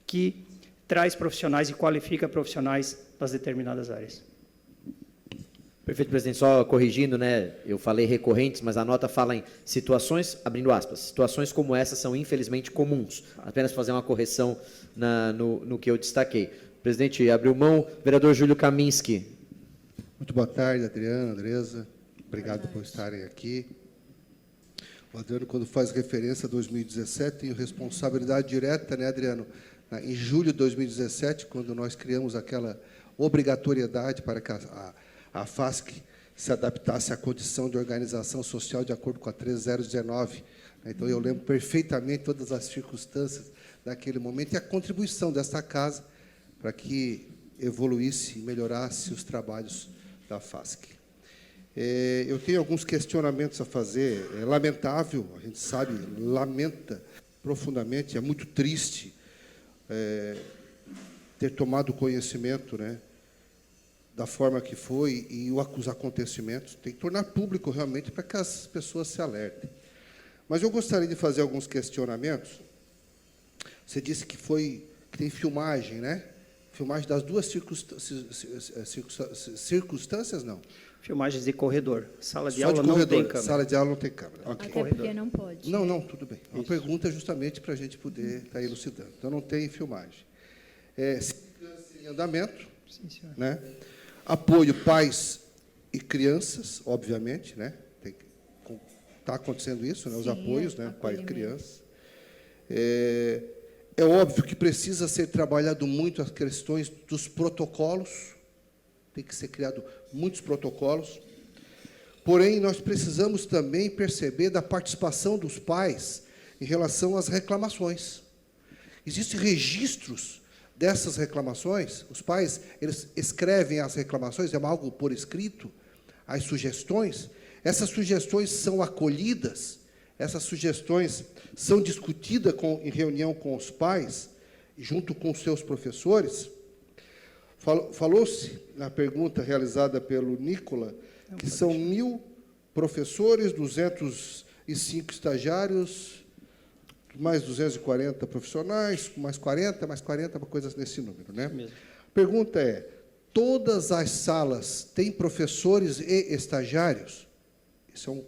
que traz profissionais e qualifica profissionais das determinadas áreas. Perfeito, presidente. Só corrigindo, né? Eu falei recorrentes, mas a nota fala em situações, abrindo aspas, situações como essa são infelizmente comuns. Apenas fazer uma correção no que eu destaquei. O presidente abriu mão. Vereador Júlio Kaminski. Muito boa tarde, Adriano, Andresa. Obrigado por estarem aqui. O Adriano, quando faz referência a 2017, tem responsabilidade direta, né, Adriano? Em julho de 2017, quando nós criamos aquela obrigatoriedade para que a FASC se adaptasse à condição de organização social de acordo com a 13019. Então, eu lembro perfeitamente todas as circunstâncias daquele momento e a contribuição desta casa para que evoluísse e melhorasse os trabalhos da FASC. Eu tenho alguns questionamentos a fazer. É lamentável, a gente sabe, lamenta profundamente, é muito triste ter tomado conhecimento, né, da forma que foi e os acontecimentos. Tem que tornar público realmente para que as pessoas se alertem. Mas eu gostaria de fazer alguns questionamentos. Você disse que tem filmagem, né? Filmagem das duas circunstâncias, não? Filmagens de corredor. Sala de Só aula de corredor. não tem câmera. Sala de aula não tem câmera. Okay. Até porque não pode. Não, tudo bem. Uma pergunta justamente para a gente poder estar elucidando. Então, não tem filmagem. Segurança em andamento, Sim, senhor. né? Apoio pais e crianças, obviamente, né? Está acontecendo isso, né? Os Sim, apoios, né? Pai e acolhimento. criança. É óbvio que precisa ser trabalhado muito as questões dos protocolos, tem que ser criado muitos protocolos, porém, nós precisamos também perceber da participação dos pais em relação às reclamações. Existem registros dessas reclamações, os pais eles escrevem as reclamações, é algo por escrito, as sugestões, essas sugestões são acolhidas, essas sugestões são discutidas em reunião com os pais, junto com os seus professores. Falou-se, na pergunta realizada pelo Nicola, que são 1.000 professores, 200 5 estagiários, mais 240 profissionais, mais 40, coisas nesse número, né? Mesmo. Pergunta é, todas as salas têm professores e estagiários? Esse é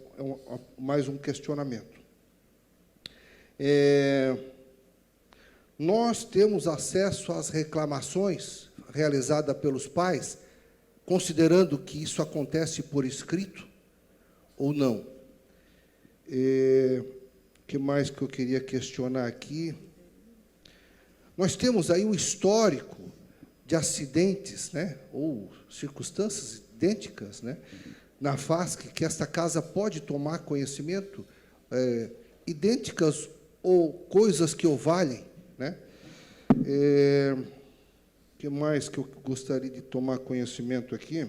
mais um questionamento. Nós temos acesso às reclamações realizadas pelos pais, considerando que isso acontece por escrito ou não? O que mais que eu queria questionar aqui? Nós temos aí um histórico de acidentes, né, ou circunstâncias idênticas, né, na FASC, que esta casa pode tomar conhecimento, idênticas ou coisas que o valem, né? O que mais que eu gostaria de tomar conhecimento aqui?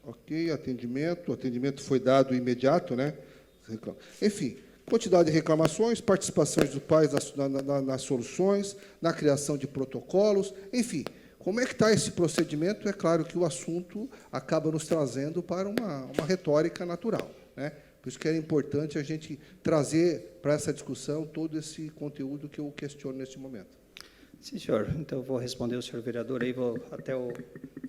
Ok, atendimento. O atendimento foi dado imediato, né? Enfim, quantidade de reclamações, participações dos pais nas soluções, na criação de protocolos, enfim. Como é que está esse procedimento? É claro que o assunto acaba nos trazendo para uma retórica natural, né? Por isso que era importante a gente trazer para essa discussão todo esse conteúdo que eu questiono nesse momento. Sim, senhor. Então, eu vou responder ao senhor vereador. Aí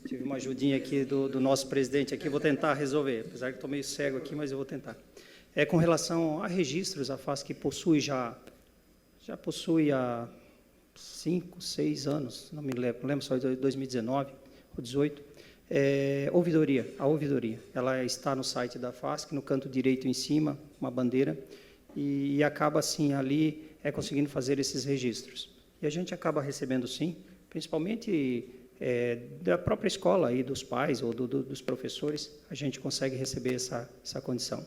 tive uma ajudinha aqui do nosso presidente aqui, vou tentar resolver, apesar que estou meio cego aqui, mas eu vou tentar. Com relação a registros, a FASC possui já possui há 5, 6 anos, não me lembro só de 2019 ou 2018, a ouvidoria. Ela está no site da FASC, no canto direito em cima, uma bandeira, e acaba, assim, ali conseguindo fazer esses registros. E a gente acaba recebendo, sim, principalmente da própria escola, e dos pais ou dos professores, a gente consegue receber essa condição.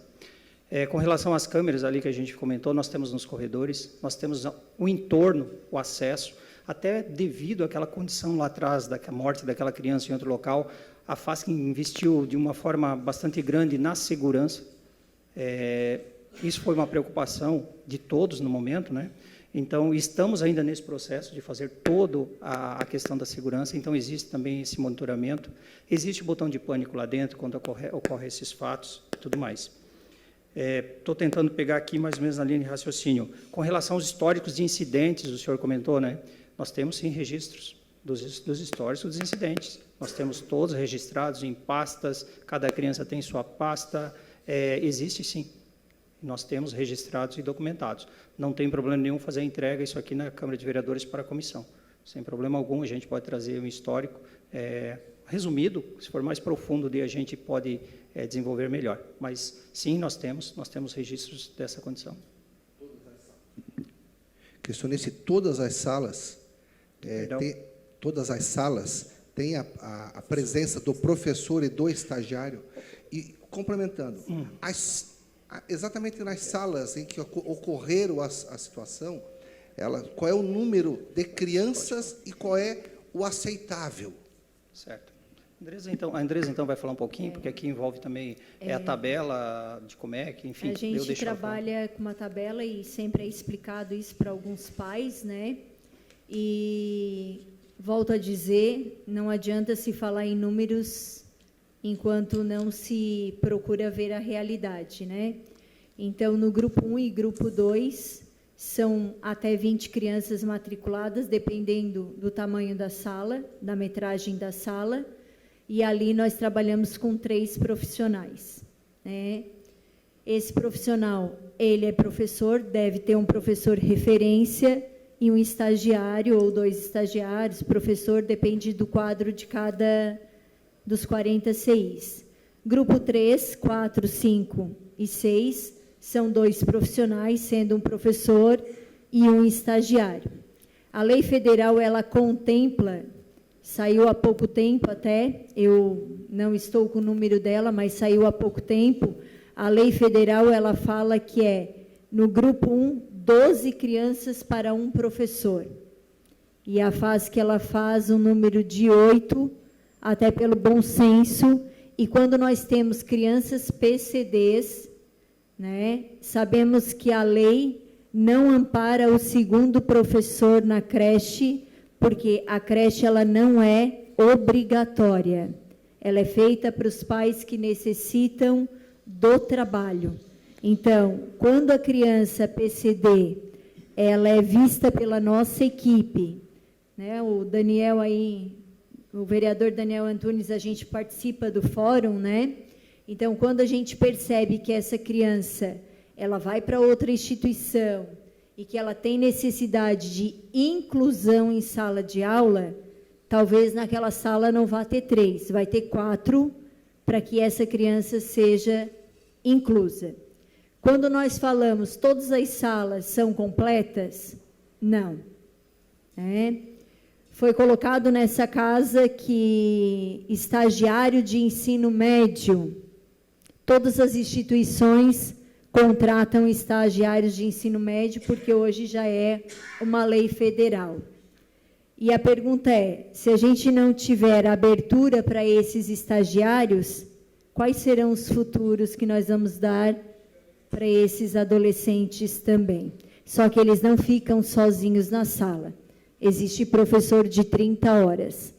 Com relação às câmeras ali que a gente comentou, nós temos nos corredores, nós temos o entorno, o acesso, até devido àquela condição lá atrás, da morte daquela criança em outro local, a FASC investiu de uma forma bastante grande na segurança. Isso foi uma preocupação de todos no momento, né? Então, estamos ainda nesse processo de fazer toda a questão da segurança, então existe também esse monitoramento, existe o botão de pânico lá dentro, quando ocorre esses fatos e tudo mais. Estou tentando pegar aqui mais ou menos na linha de raciocínio. Com relação aos históricos de incidentes, o senhor comentou, né? Nós temos, sim, registros dos históricos dos incidentes. Nós temos todos registrados em pastas, cada criança tem sua pasta, existe, sim. Nós temos registrados e documentados. Não tem problema nenhum fazer a entrega isso aqui na Câmara de Vereadores para a comissão. Sem problema algum, a gente pode trazer um histórico resumido, se for mais profundo, a gente pode desenvolver melhor. Mas, sim, nós temos registros dessa condição. Questionei se todas as salas têm a presença do professor e do estagiário. E, complementando, exatamente nas salas em que ocorreram a situação, qual é o número de crianças e qual é o aceitável? Certo. A Andresa, então, vai falar um pouquinho, porque aqui envolve também a tabela de como é que, enfim... A gente trabalha com uma tabela e sempre é explicado isso para alguns pais, né? E, volto a dizer, não adianta se falar em números enquanto não se procura ver a realidade, né? Então, no grupo 1 e grupo 2, são até 20 crianças matriculadas, dependendo do tamanho da sala, da metragem da sala, e ali nós trabalhamos com 3 profissionais, né? Esse profissional, ele é professor, deve ter um professor referência e um estagiário ou 2 estagiários, professor, depende do quadro de cada dos 40 CIs. Grupo 3, 4, 5 e 6 são 2 profissionais, sendo um professor e um estagiário. A lei federal, ela contempla, saiu há pouco tempo até, eu não estou com o número dela, mas saiu há pouco tempo, a lei federal, ela fala que no grupo 1, 12 crianças para um professor. E a FASC, ela faz um número de 8, até pelo bom senso, e quando nós temos crianças PCDs, né, sabemos que a lei não ampara o segundo professor na creche, porque a creche ela não é obrigatória. Ela é feita para os pais que necessitam do trabalho. Então, quando a criança PCD, ela é vista pela nossa equipe, né? O Daniel aí, o vereador Daniel Antunes, a gente participa do fórum, né? Então, quando a gente percebe que essa criança, ela vai para outra instituição e que ela tem necessidade de inclusão em sala de aula, talvez naquela sala não vá ter 3, vai ter 4, para que essa criança seja inclusa. Quando nós falamos todas as salas são completas, não. Foi colocado nessa casa que estagiário de ensino médio, todas as instituições contratam estagiários de ensino médio, porque hoje já é uma lei federal. E a pergunta é, se a gente não tiver abertura para esses estagiários, quais serão os futuros que nós vamos dar para esses adolescentes também? Só que eles não ficam sozinhos na sala. Existe professor de 30 horas,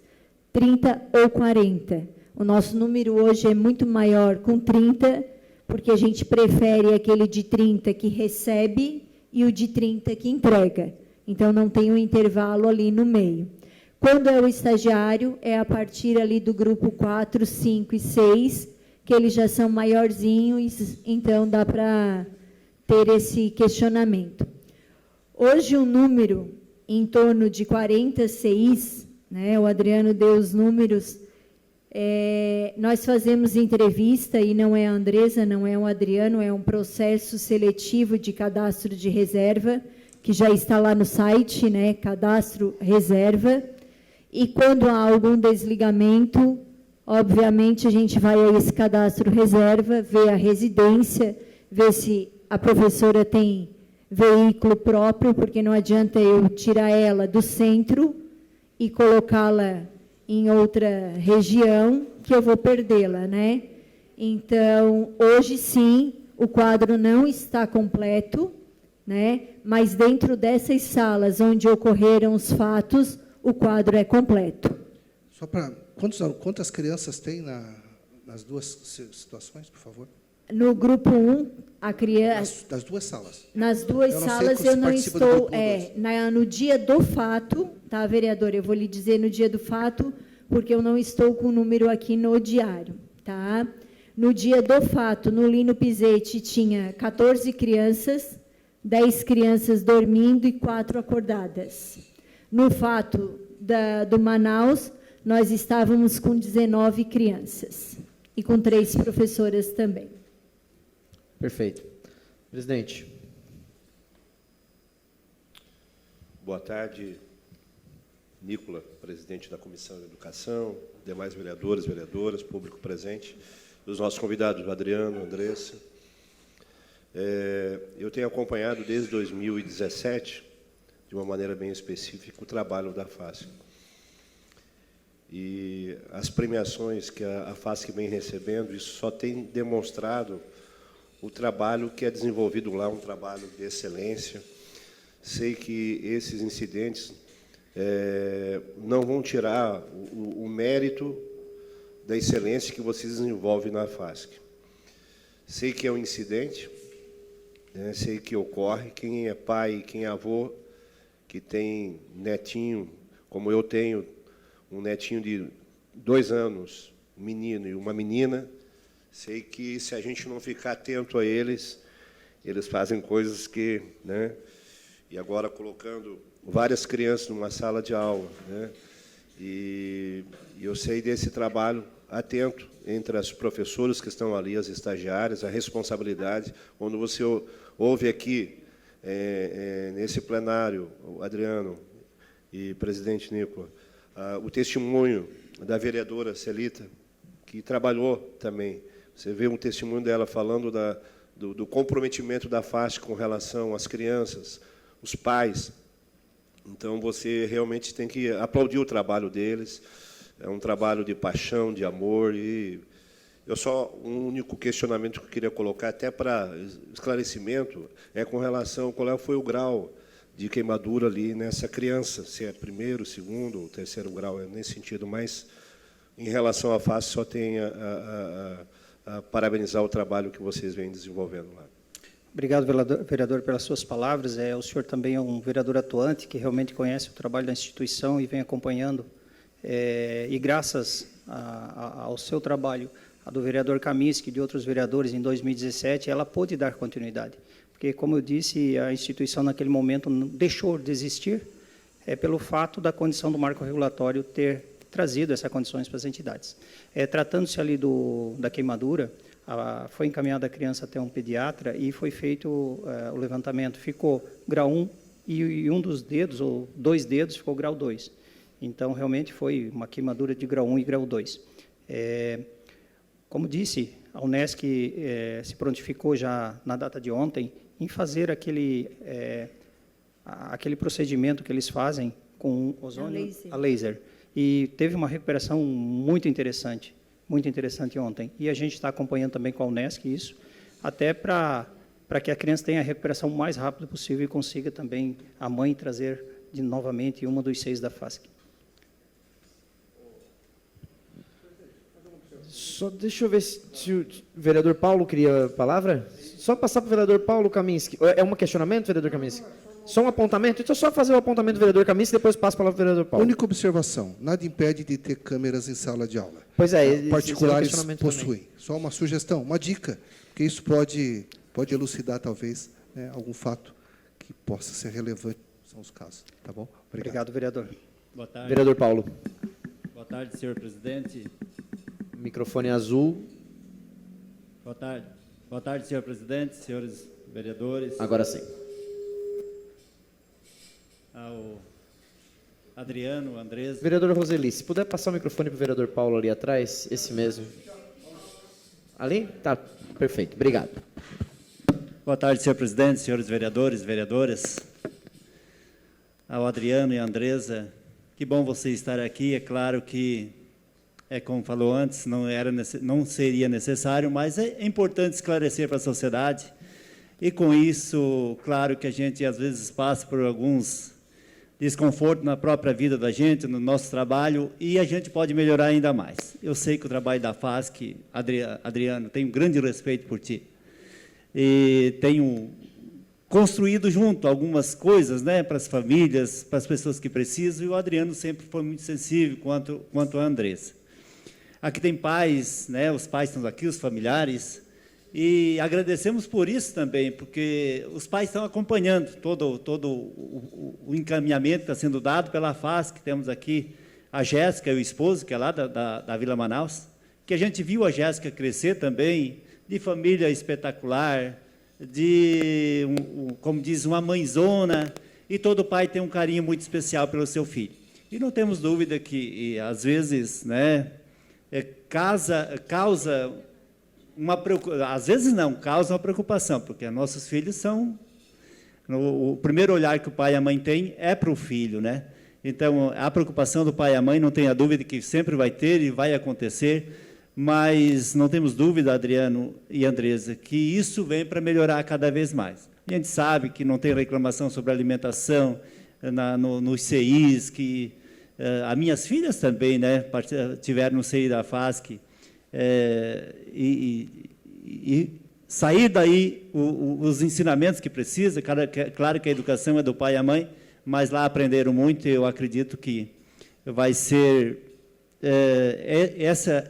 30 ou 40. O nosso número hoje é muito maior com 30, porque a gente prefere aquele de 30 que recebe e o de 30 que entrega. Então, não tem um intervalo ali no meio. Quando é o estagiário, é a partir ali do grupo 4, 5 e 6, que eles já são maiorzinhos, então dá para ter esse questionamento. Hoje, o número em torno de 40 CIs, né, o Adriano deu os números, nós fazemos entrevista, e não é a Andresa, não é o Adriano, é um processo seletivo de cadastro de reserva, que já está lá no site, né, cadastro reserva, e quando há algum desligamento, obviamente a gente vai a esse cadastro reserva, vê a residência, vê se a professora tem veículo próprio, porque não adianta eu tirar ela do centro e colocá-la em outra região, que eu vou perdê-la, né? Então, hoje sim, o quadro não está completo, né? Mas dentro dessas salas onde ocorreram os fatos, o quadro é completo. Só para... Quantas crianças tem nas duas situações, por favor? No grupo 1, a criança... Das duas salas. Nas duas salas eu não estou... no dia do fato, tá, vereador? Eu vou lhe dizer no dia do fato, porque eu não estou com o número aqui no diário, tá? No dia do fato, no Lino Pizzetti, tinha 14 crianças, 10 crianças dormindo e 4 acordadas. No fato do Manaus, nós estávamos com 19 crianças e com 3 professoras também. Perfeito. Presidente. Boa tarde, Nicola, presidente da Comissão de Educação, demais vereadores, vereadoras, público presente, os nossos convidados, Adriano, Andressa. Eu tenho acompanhado desde 2017, de uma maneira bem específica, o trabalho da FASC. E as premiações que a FASC vem recebendo, isso só tem demonstrado o trabalho que é desenvolvido lá, um trabalho de excelência. Sei que esses incidentes não vão tirar o mérito da excelência que vocês desenvolvem na FASC. Sei que é um incidente, né, sei que ocorre. Quem é pai, quem é avô, que tem netinho, como eu tenho, um netinho de 2 anos, um menino e uma menina, sei que se a gente não ficar atento a eles, eles fazem coisas que... né, e agora colocando várias crianças numa sala de aula, né, e eu sei desse trabalho atento entre as professoras que estão ali, as estagiárias, a responsabilidade. Quando você ouve aqui, nesse plenário, o Adriano e presidente Nicola, o testemunho da vereadora Celita, que trabalhou também. Você vê um testemunho dela falando do comprometimento da FASC com relação às crianças, os pais. Então, você realmente tem que aplaudir o trabalho deles. É um trabalho de paixão, de amor. E eu só, um único questionamento que eu queria colocar, até para esclarecimento, é com relação a qual foi o grau de queimadura ali nessa criança, se é 1º, 2º ou 3º grau, é nesse sentido, mas em relação à FASC só tem parabenizar o trabalho que vocês vêm desenvolvendo lá. Obrigado, vereador, pelas suas palavras. O senhor também é um vereador atuante que realmente conhece o trabalho da instituição e vem acompanhando. E graças ao seu trabalho, a do vereador Kaminski e de outros vereadores em 2017, ela pôde dar continuidade. Porque, como eu disse, a instituição naquele momento deixou de existir pelo fato da condição do marco regulatório ter trazido essas condições para as entidades. Tratando-se ali da queimadura, foi encaminhada a criança até um pediatra e foi feito o levantamento. Ficou grau 1 e um dos dedos, ou 2 dedos, ficou grau 2. Então, realmente, foi uma queimadura de grau 1 e grau 2. Como disse, a Unesc se prontificou já na data de ontem em fazer aquele procedimento que eles fazem com ozônio a laser. E teve uma recuperação muito interessante ontem. E a gente está acompanhando também com a Unesc isso, até para que a criança tenha a recuperação o mais rápido possível e consiga também a mãe trazer novamente uma dos 6 da FASC. Só deixa eu ver se o vereador Paulo queria a palavra. Só passar para o vereador Paulo Kaminski. É um questionamento, vereador Kaminski? Só um apontamento? Então, só fazer o apontamento do vereador Kaminski e depois passo a palavra para o vereador Paulo. Única observação, nada impede de ter câmeras em sala de aula. Pois é, particulares possuem. Também. Só uma sugestão, uma dica, porque isso pode elucidar, talvez, algum fato que possa ser relevante. São os casos. Tá bom? Obrigado, vereador. Boa tarde. Vereador Paulo. Boa tarde, senhor presidente. Microfone azul. Boa tarde. Boa tarde, senhor presidente, senhores vereadores. Agora sim. Ao Adriano, Andrés. Vereador Roseli, se puder passar o microfone para o vereador Paulo ali atrás, esse mesmo. Ali? Tá, perfeito. Obrigado. Boa tarde, senhor presidente, senhores vereadores, vereadoras. Ao Adriano e à Andresa, que bom você estar aqui. É claro que, como falou antes, não seria necessário, mas é importante esclarecer para a sociedade. E, com isso, claro que a gente, às vezes, passa por alguns desconfortos na própria vida da gente, no nosso trabalho, e a gente pode melhorar ainda mais. Eu sei que o trabalho da FASC, Adriano, tenho um grande respeito por ti. E tenho construído junto algumas coisas, para as famílias, para as pessoas que precisam, e o Adriano sempre foi muito sensível quanto a Andressa. Aqui tem pais, os pais estão aqui, os familiares, e agradecemos por isso também, porque os pais estão acompanhando todo o encaminhamento que está sendo dado pela FASC. Temos aqui a Jéssica e o esposo, que é lá da Vila Manaus, que a gente viu a Jéssica crescer também, de família espetacular, como diz, uma mãezona, e todo pai tem um carinho muito especial pelo seu filho. E não temos dúvida que, às vezes, causa uma preocupação, às vezes não, causa uma preocupação, porque nossos filhos são... O primeiro olhar que o pai e a mãe têm é para o filho, Então, a preocupação do pai e a mãe, não tenha dúvida que sempre vai ter e vai acontecer, mas não temos dúvida, Adriano e Andresa, que isso vem para melhorar cada vez mais. A gente sabe que não tem reclamação sobre alimentação nos CIs, que as minhas filhas também tiveram no CI da FASC, e sair daí os ensinamentos que precisa. Claro que a educação é do pai e a mãe, mas lá aprenderam muito, e eu acredito que vai ser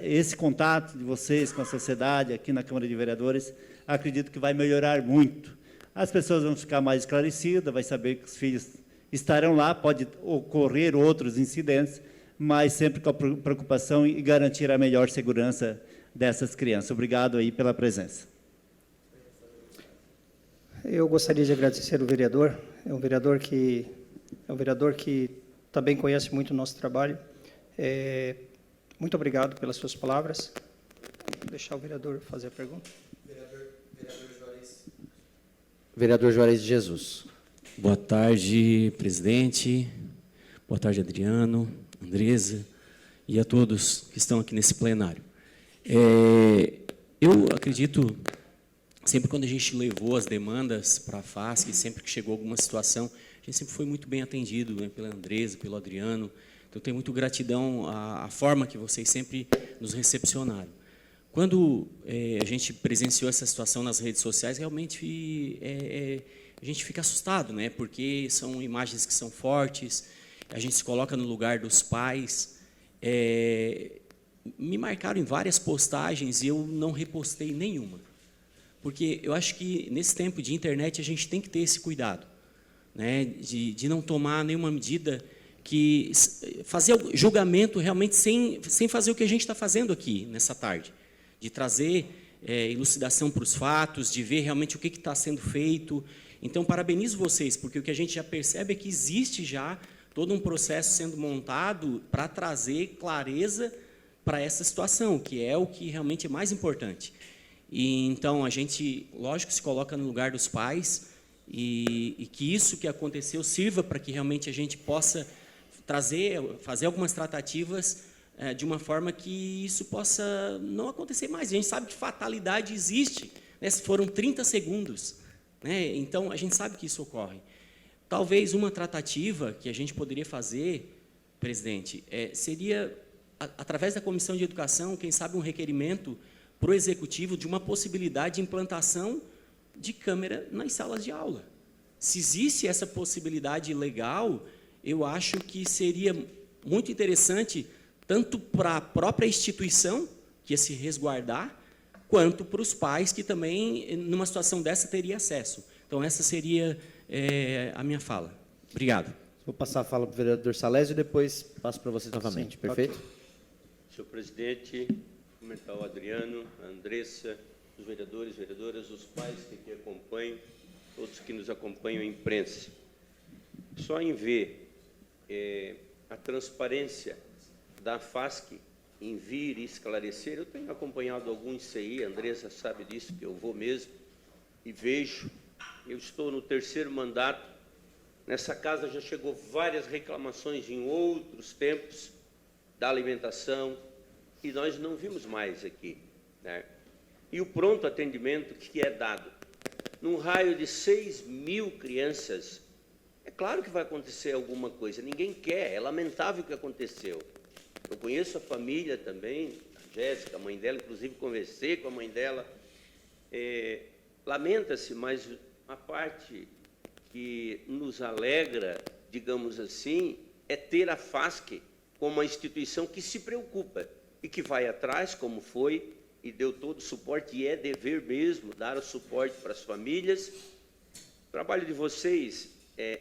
esse contato de vocês com a sociedade aqui na Câmara de Vereadores, acredito que vai melhorar muito. As pessoas vão ficar mais esclarecidas, vai saber que os filhos estarão lá, pode ocorrer outros incidentes, mas sempre com a preocupação em garantir a melhor segurança dessas crianças. Obrigado aí pela presença. Eu gostaria de agradecer o vereador. É um vereador que também conhece muito o nosso trabalho. Muito obrigado pelas suas palavras. Vou deixar o vereador fazer a pergunta. Vereador Juarez de Jesus. Boa tarde, presidente. Boa tarde, Adriano, Andresa e a todos que estão aqui nesse plenário. Eu acredito, sempre quando a gente levou as demandas para a FASC, sempre que chegou alguma situação, a gente sempre foi muito bem atendido pela Andresa, pelo Adriano. Então, eu tenho muito gratidão à forma que vocês sempre nos recepcionaram. Quando a gente presenciou essa situação nas redes sociais, realmente a gente fica assustado, né? Porque são imagens que são fortes, a gente se coloca no lugar dos pais. Me marcaram em várias postagens e eu não repostei nenhuma. Porque eu acho que, nesse tempo de internet, a gente tem que ter esse cuidado, né? De não tomar nenhuma medida que... fazer julgamento realmente sem fazer o que a gente está fazendo aqui, nessa tarde. De trazer elucidação para os fatos, de ver realmente o que está sendo feito. Então, parabenizo vocês, porque o que a gente já percebe é que existe já todo um processo sendo montado para trazer clareza para essa situação, que é o que realmente é mais importante. E, então, a gente, lógico, se coloca no lugar dos pais e que isso que aconteceu sirva para que realmente a gente possa fazer algumas tratativas de uma forma que isso possa não acontecer mais. A gente sabe que fatalidade existe, né? Foram 30 segundos, né? Então, a gente sabe que isso ocorre. Talvez uma tratativa que a gente poderia fazer, presidente, seria, através da Comissão de Educação, quem sabe um requerimento para o Executivo de uma possibilidade de implantação de câmera nas salas de aula. Se existe essa possibilidade legal, eu acho que seria muito interessante, tanto para a própria instituição, que ia se resguardar, quanto para os pais, que também, numa situação dessa, teria acesso. Então, essa seria a minha fala. Obrigado. Vou passar a fala para o vereador Salésio e depois passo para vocês novamente. Sim, perfeito? Senhor presidente, cumprimentar o Adriano, a Andressa, os vereadores, vereadoras, os pais que aqui acompanham, todos que nos acompanham em imprensa. Só em ver a transparência da FASC em vir e esclarecer, eu tenho acompanhado alguns CI, a Andressa sabe disso, que eu vou mesmo, e vejo, eu estou no 3º mandato, nessa casa já chegou várias reclamações em outros tempos da alimentação, e nós não vimos mais aqui, né? E o pronto atendimento que é dado, num raio de 6.000 crianças, é claro que vai acontecer alguma coisa, ninguém quer, é lamentável o que aconteceu. Eu conheço a família também, a Jéssica, a mãe dela, inclusive conversei com a mãe dela. Lamenta-se, mas a parte que nos alegra, digamos assim, é ter a FASC como uma instituição que se preocupa e que vai atrás, como foi, e deu todo o suporte, e é dever mesmo dar o suporte para as famílias. O trabalho de vocês,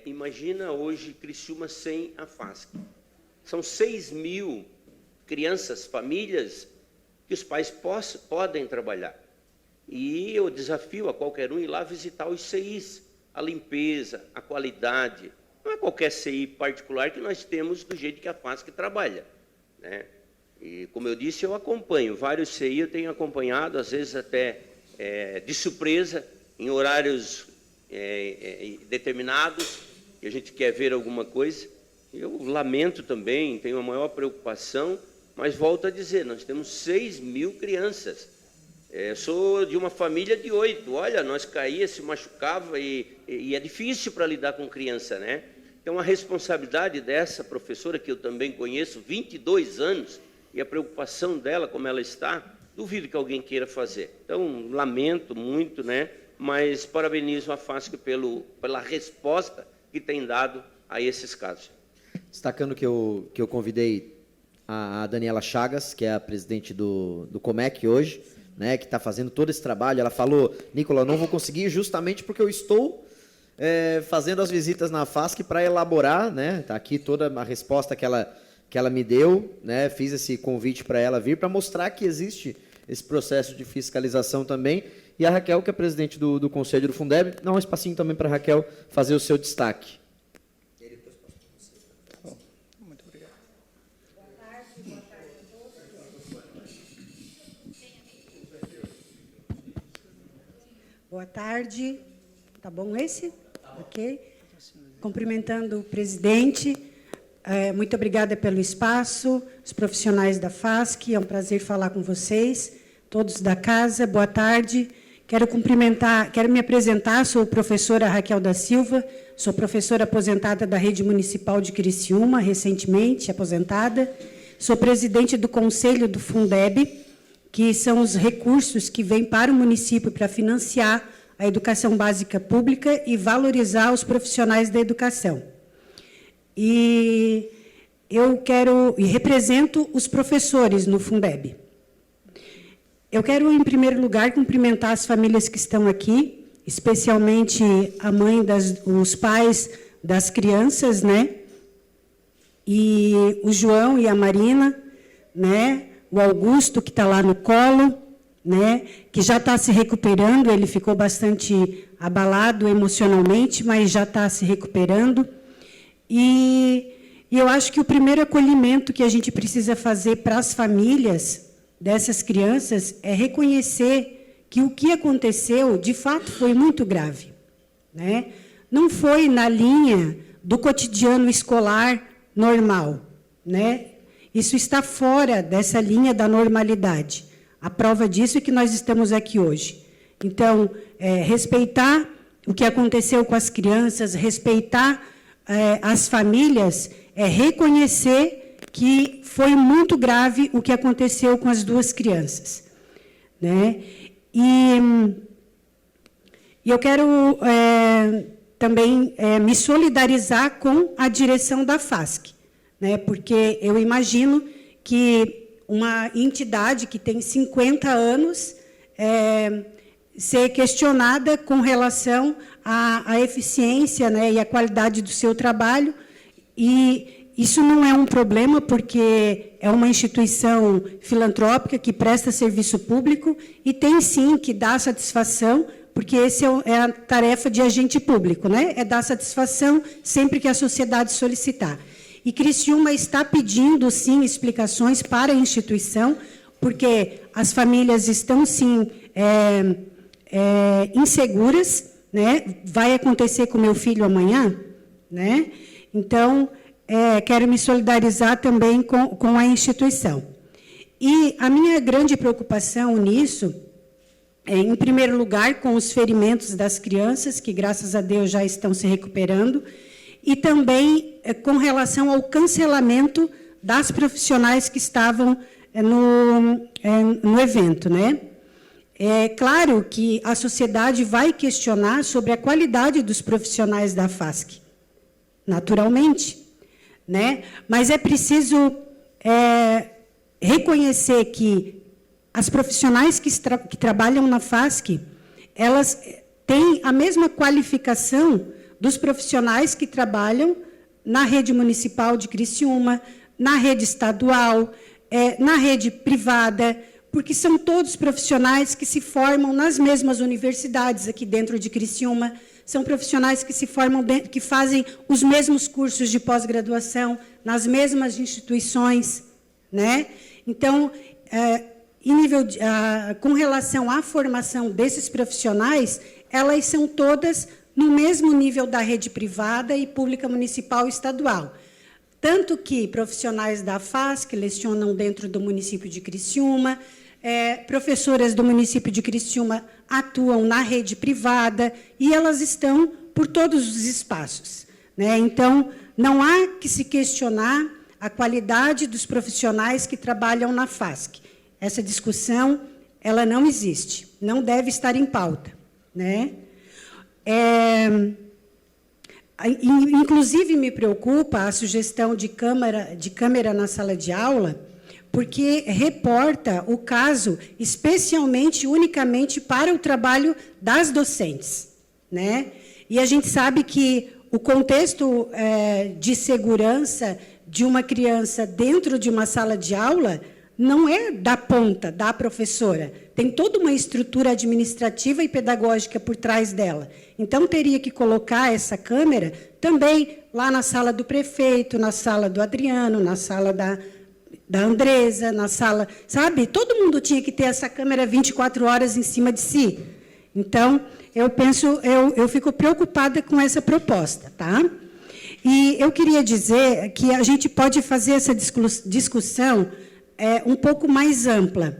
imagina hoje Criciúma sem a FASC. São 6.000 crianças, famílias, que os pais podem trabalhar. E eu desafio a qualquer um ir lá visitar os CIs, a limpeza, a qualidade. Não é qualquer CI particular que nós temos do jeito que a FASC trabalha, né? E, como eu disse, eu acompanho. Vários CI eu tenho acompanhado, às vezes até de surpresa, em horários determinados, que a gente quer ver alguma coisa. Eu lamento também, tenho a maior preocupação, mas volto a dizer, nós temos 6.000 crianças. Sou de uma família de 8. Olha, nós caía, se machucava e é difícil para lidar com criança, né? Então, a responsabilidade dessa professora, que eu também conheço, 22 anos, e a preocupação dela, como ela está, duvido que alguém queira fazer. Então, lamento muito, né? Mas parabenizo a FASC pela resposta que tem dado a esses casos. Destacando que eu convidei a Daniela Chagas, que é a presidente do Comec hoje, né, que está fazendo todo esse trabalho. Ela falou, Nicola, eu não vou conseguir justamente porque eu estou fazendo as visitas na FASC para elaborar, né? Está aqui toda a resposta que ela me deu, né? Fiz esse convite para ela vir para mostrar que existe esse processo de fiscalização também. E a Raquel, que é presidente do Conselho do Fundeb, dá um espacinho também para a Raquel fazer o seu destaque. Muito obrigado. Boa tarde. Tá bom esse? Ok. Cumprimentando o presidente. Muito obrigada pelo espaço, os profissionais da FASC, é um prazer falar com vocês, todos da casa, boa tarde. Quero me apresentar, sou a professora Raquel da Silva, sou professora aposentada da Rede Municipal de Criciúma, recentemente aposentada, sou presidente do Conselho do Fundeb, que são os recursos que vêm para o município para financiar a educação básica pública e valorizar os profissionais da educação. E eu represento os professores no Fundeb. Eu quero, em primeiro lugar, cumprimentar as famílias que estão aqui, especialmente a mãe, os pais das crianças, né? E o João e a Marina, né? O Augusto, que está lá no colo, né? Que já está se recuperando, ele ficou bastante abalado emocionalmente, mas já está se recuperando. E eu acho que o primeiro acolhimento que a gente precisa fazer para as famílias dessas crianças é reconhecer que o que aconteceu, de fato, foi muito grave, né? Não foi na linha do cotidiano escolar normal, né? Isso está fora dessa linha da normalidade. A prova disso é que nós estamos aqui hoje. Então, respeitar o que aconteceu com as crianças, respeitar as famílias, reconhecer que foi muito grave o que aconteceu com as duas crianças, né? E eu quero também me solidarizar com a direção da FASC, né? Porque eu imagino que uma entidade que tem 50 anos ser questionada com relação à eficiência, né, e à qualidade do seu trabalho, e isso não é um problema, porque é uma instituição filantrópica que presta serviço público e tem, sim, que dar satisfação, porque essa é a tarefa de agente público, né? É dar satisfação sempre que a sociedade solicitar. E Criciúma está pedindo, sim, explicações para a instituição, porque as famílias estão, sim, inseguras, né? Vai acontecer com meu filho amanhã, né? Então, quero me solidarizar também com a instituição. E a minha grande preocupação nisso é, em primeiro lugar, com os ferimentos das crianças, que, graças a Deus, já estão se recuperando, e também com relação ao cancelamento das profissionais que estavam no evento, né? É claro que a sociedade vai questionar sobre a qualidade dos profissionais da FASC, naturalmente, né? Mas é preciso reconhecer que as profissionais que trabalham na FASC, elas têm a mesma qualificação dos profissionais que trabalham na rede municipal de Criciúma, na rede estadual, na rede privada, porque são todos profissionais que se formam nas mesmas universidades aqui dentro de Criciúma, são profissionais que se formam, que fazem os mesmos cursos de pós-graduação nas mesmas instituições, né? Então, com relação à formação desses profissionais, elas são todas no mesmo nível da rede privada e pública municipal e estadual. Tanto que profissionais da FASC lecionam dentro do município de Criciúma, professoras do município de Criciúma atuam na rede privada e elas estão por todos os espaços, né? Então, não há que se questionar a qualidade dos profissionais que trabalham na FASC. Essa discussão, ela não existe, não deve estar em pauta, né? Inclusive, me preocupa a sugestão de câmera na sala de aula, porque reporta o caso especialmente, unicamente para o trabalho das docentes, né? E a gente sabe que o contexto de segurança de uma criança dentro de uma sala de aula não é da ponta, da professora. Tem toda uma estrutura administrativa e pedagógica por trás dela. Então, teria que colocar essa câmera também lá na sala do prefeito, na sala do Adriano, na sala da Andresa, na sala... Sabe? Todo mundo tinha que ter essa câmera 24 horas em cima de si. Então, eu fico preocupada com essa proposta, tá? E eu queria dizer que a gente pode fazer essa discussão um pouco mais ampla.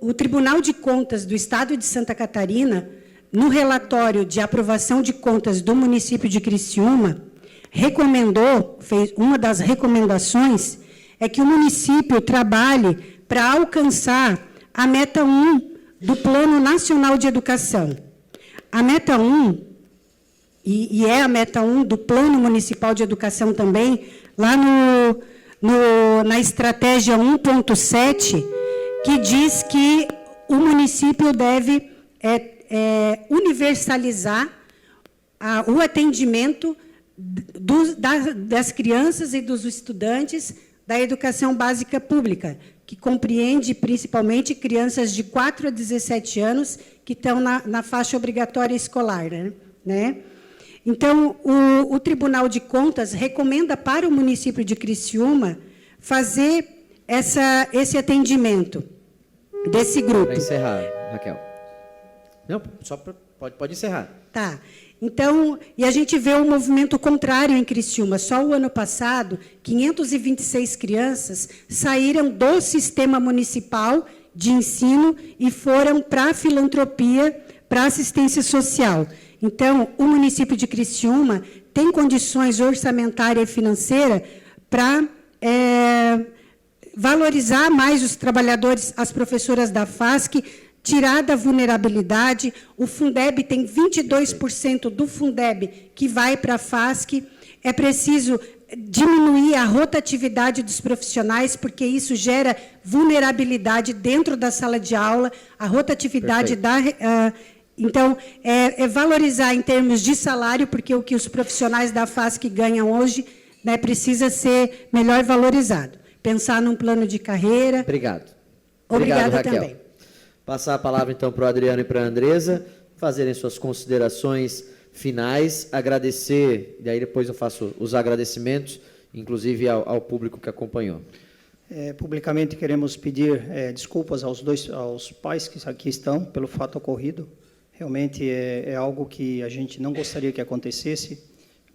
O Tribunal de Contas do Estado de Santa Catarina, no relatório de aprovação de contas do município de Criciúma, fez uma das recomendações é que o município trabalhe para alcançar a meta 1 do Plano Nacional de Educação. A meta 1, e é a meta 1 do Plano Municipal de Educação também, lá na estratégia 1.7, que diz que o município deve universalizar o atendimento das crianças e dos estudantes da educação básica pública, que compreende principalmente crianças de 4 a 17 anos que estão na faixa obrigatória escolar, né? Então, o Tribunal de Contas recomenda para o município de Criciúma fazer esse atendimento desse grupo. Para encerrar, Raquel. Não, pode encerrar. Tá. Então, e a gente vê um movimento contrário em Criciúma. Só o ano passado, 526 crianças saíram do sistema municipal de ensino e foram para a filantropia, para a assistência social. Então, o município de Criciúma tem condições orçamentárias e financeiras para valorizar mais os trabalhadores, as professoras da FASC, tirar da vulnerabilidade. O Fundeb tem 22% do Fundeb que vai para a FASC. É preciso diminuir a rotatividade dos profissionais, porque isso gera vulnerabilidade dentro da sala de aula. A rotatividade então, valorizar em termos de salário, porque o que os profissionais da FASC ganham hoje, né, precisa ser melhor valorizado. Pensar num plano de carreira. Obrigado. Obrigada Raquel. também. Passar a palavra, então, para o Adriano e para a Andresa, fazerem suas considerações finais, agradecer, e aí depois eu faço os agradecimentos, inclusive ao público que acompanhou. Publicamente queremos pedir desculpas aos pais que aqui estão pelo fato ocorrido. Realmente é algo que a gente não gostaria que acontecesse,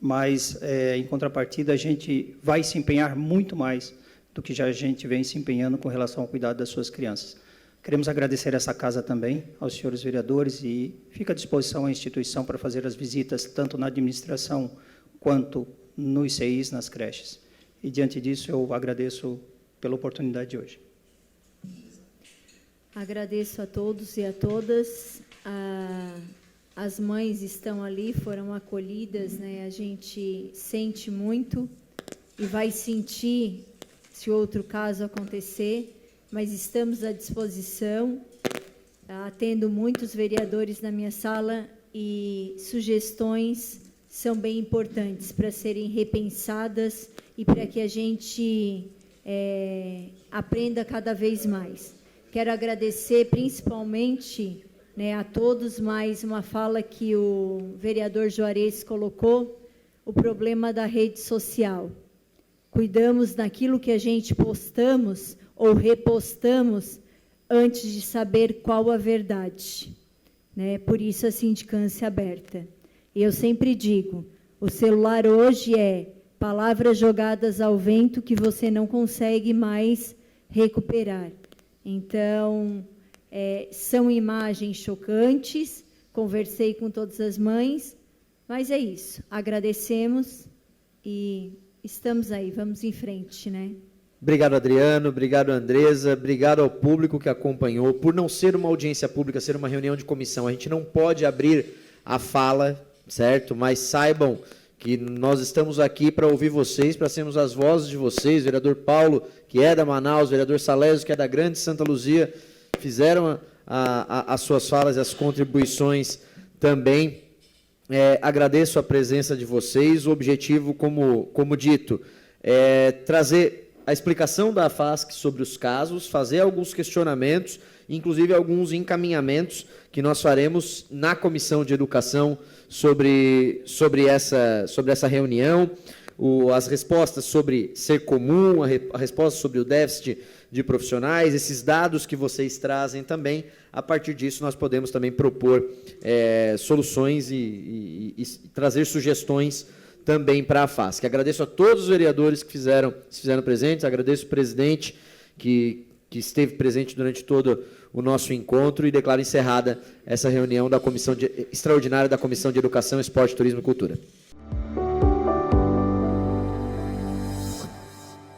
mas, em contrapartida, a gente vai se empenhar muito mais do que já a gente vem se empenhando com relação ao cuidado das suas crianças. Queremos agradecer essa casa também, aos senhores vereadores, e fica à disposição a instituição para fazer as visitas, tanto na administração quanto nos CIs, nas creches. E, diante disso, eu agradeço pela oportunidade de hoje. Agradeço a todos e a todas. As mães estão ali, foram acolhidas, né? A gente sente muito e vai sentir se outro caso acontecer, mas estamos à disposição. Atendo muitos vereadores na minha sala e sugestões são bem importantes para serem repensadas e para que a gente aprenda cada vez mais. Quero agradecer principalmente, né, a todos, mais uma fala que o vereador Juarez colocou, o problema da rede social. Cuidamos daquilo que a gente postamos ou repostamos antes de saber qual a verdade, né? Por isso a sindicância aberta. E eu sempre digo, o celular hoje é palavras jogadas ao vento que você não consegue mais recuperar. Então, são imagens chocantes, conversei com todas as mães, mas é isso, agradecemos e estamos aí, vamos em frente, né? Obrigado, Adriano, obrigado, Andresa, obrigado ao público que acompanhou. Por não ser uma audiência pública, ser uma reunião de comissão, a gente não pode abrir a fala, certo? Mas saibam que nós estamos aqui para ouvir vocês, para sermos as vozes de vocês. O vereador Paulo, que é da Manaus, o vereador Salésio, que é da Grande Santa Luzia, fizeram as suas falas e as contribuições também. Agradeço a presença de vocês. O objetivo, como dito, é trazer a explicação da FASC sobre os casos, fazer alguns questionamentos, inclusive alguns encaminhamentos que nós faremos na Comissão de Educação sobre essa reunião, as respostas sobre ser comum, a resposta sobre o déficit de profissionais, esses dados que vocês trazem também. A partir disso, nós podemos também propor soluções e trazer sugestões também para a FASC. Agradeço a todos os vereadores que se fizeram presentes, agradeço o presidente que esteve presente durante todo o nosso encontro e declaro encerrada essa reunião extraordinária da Comissão de Educação, Esporte, Turismo e Cultura.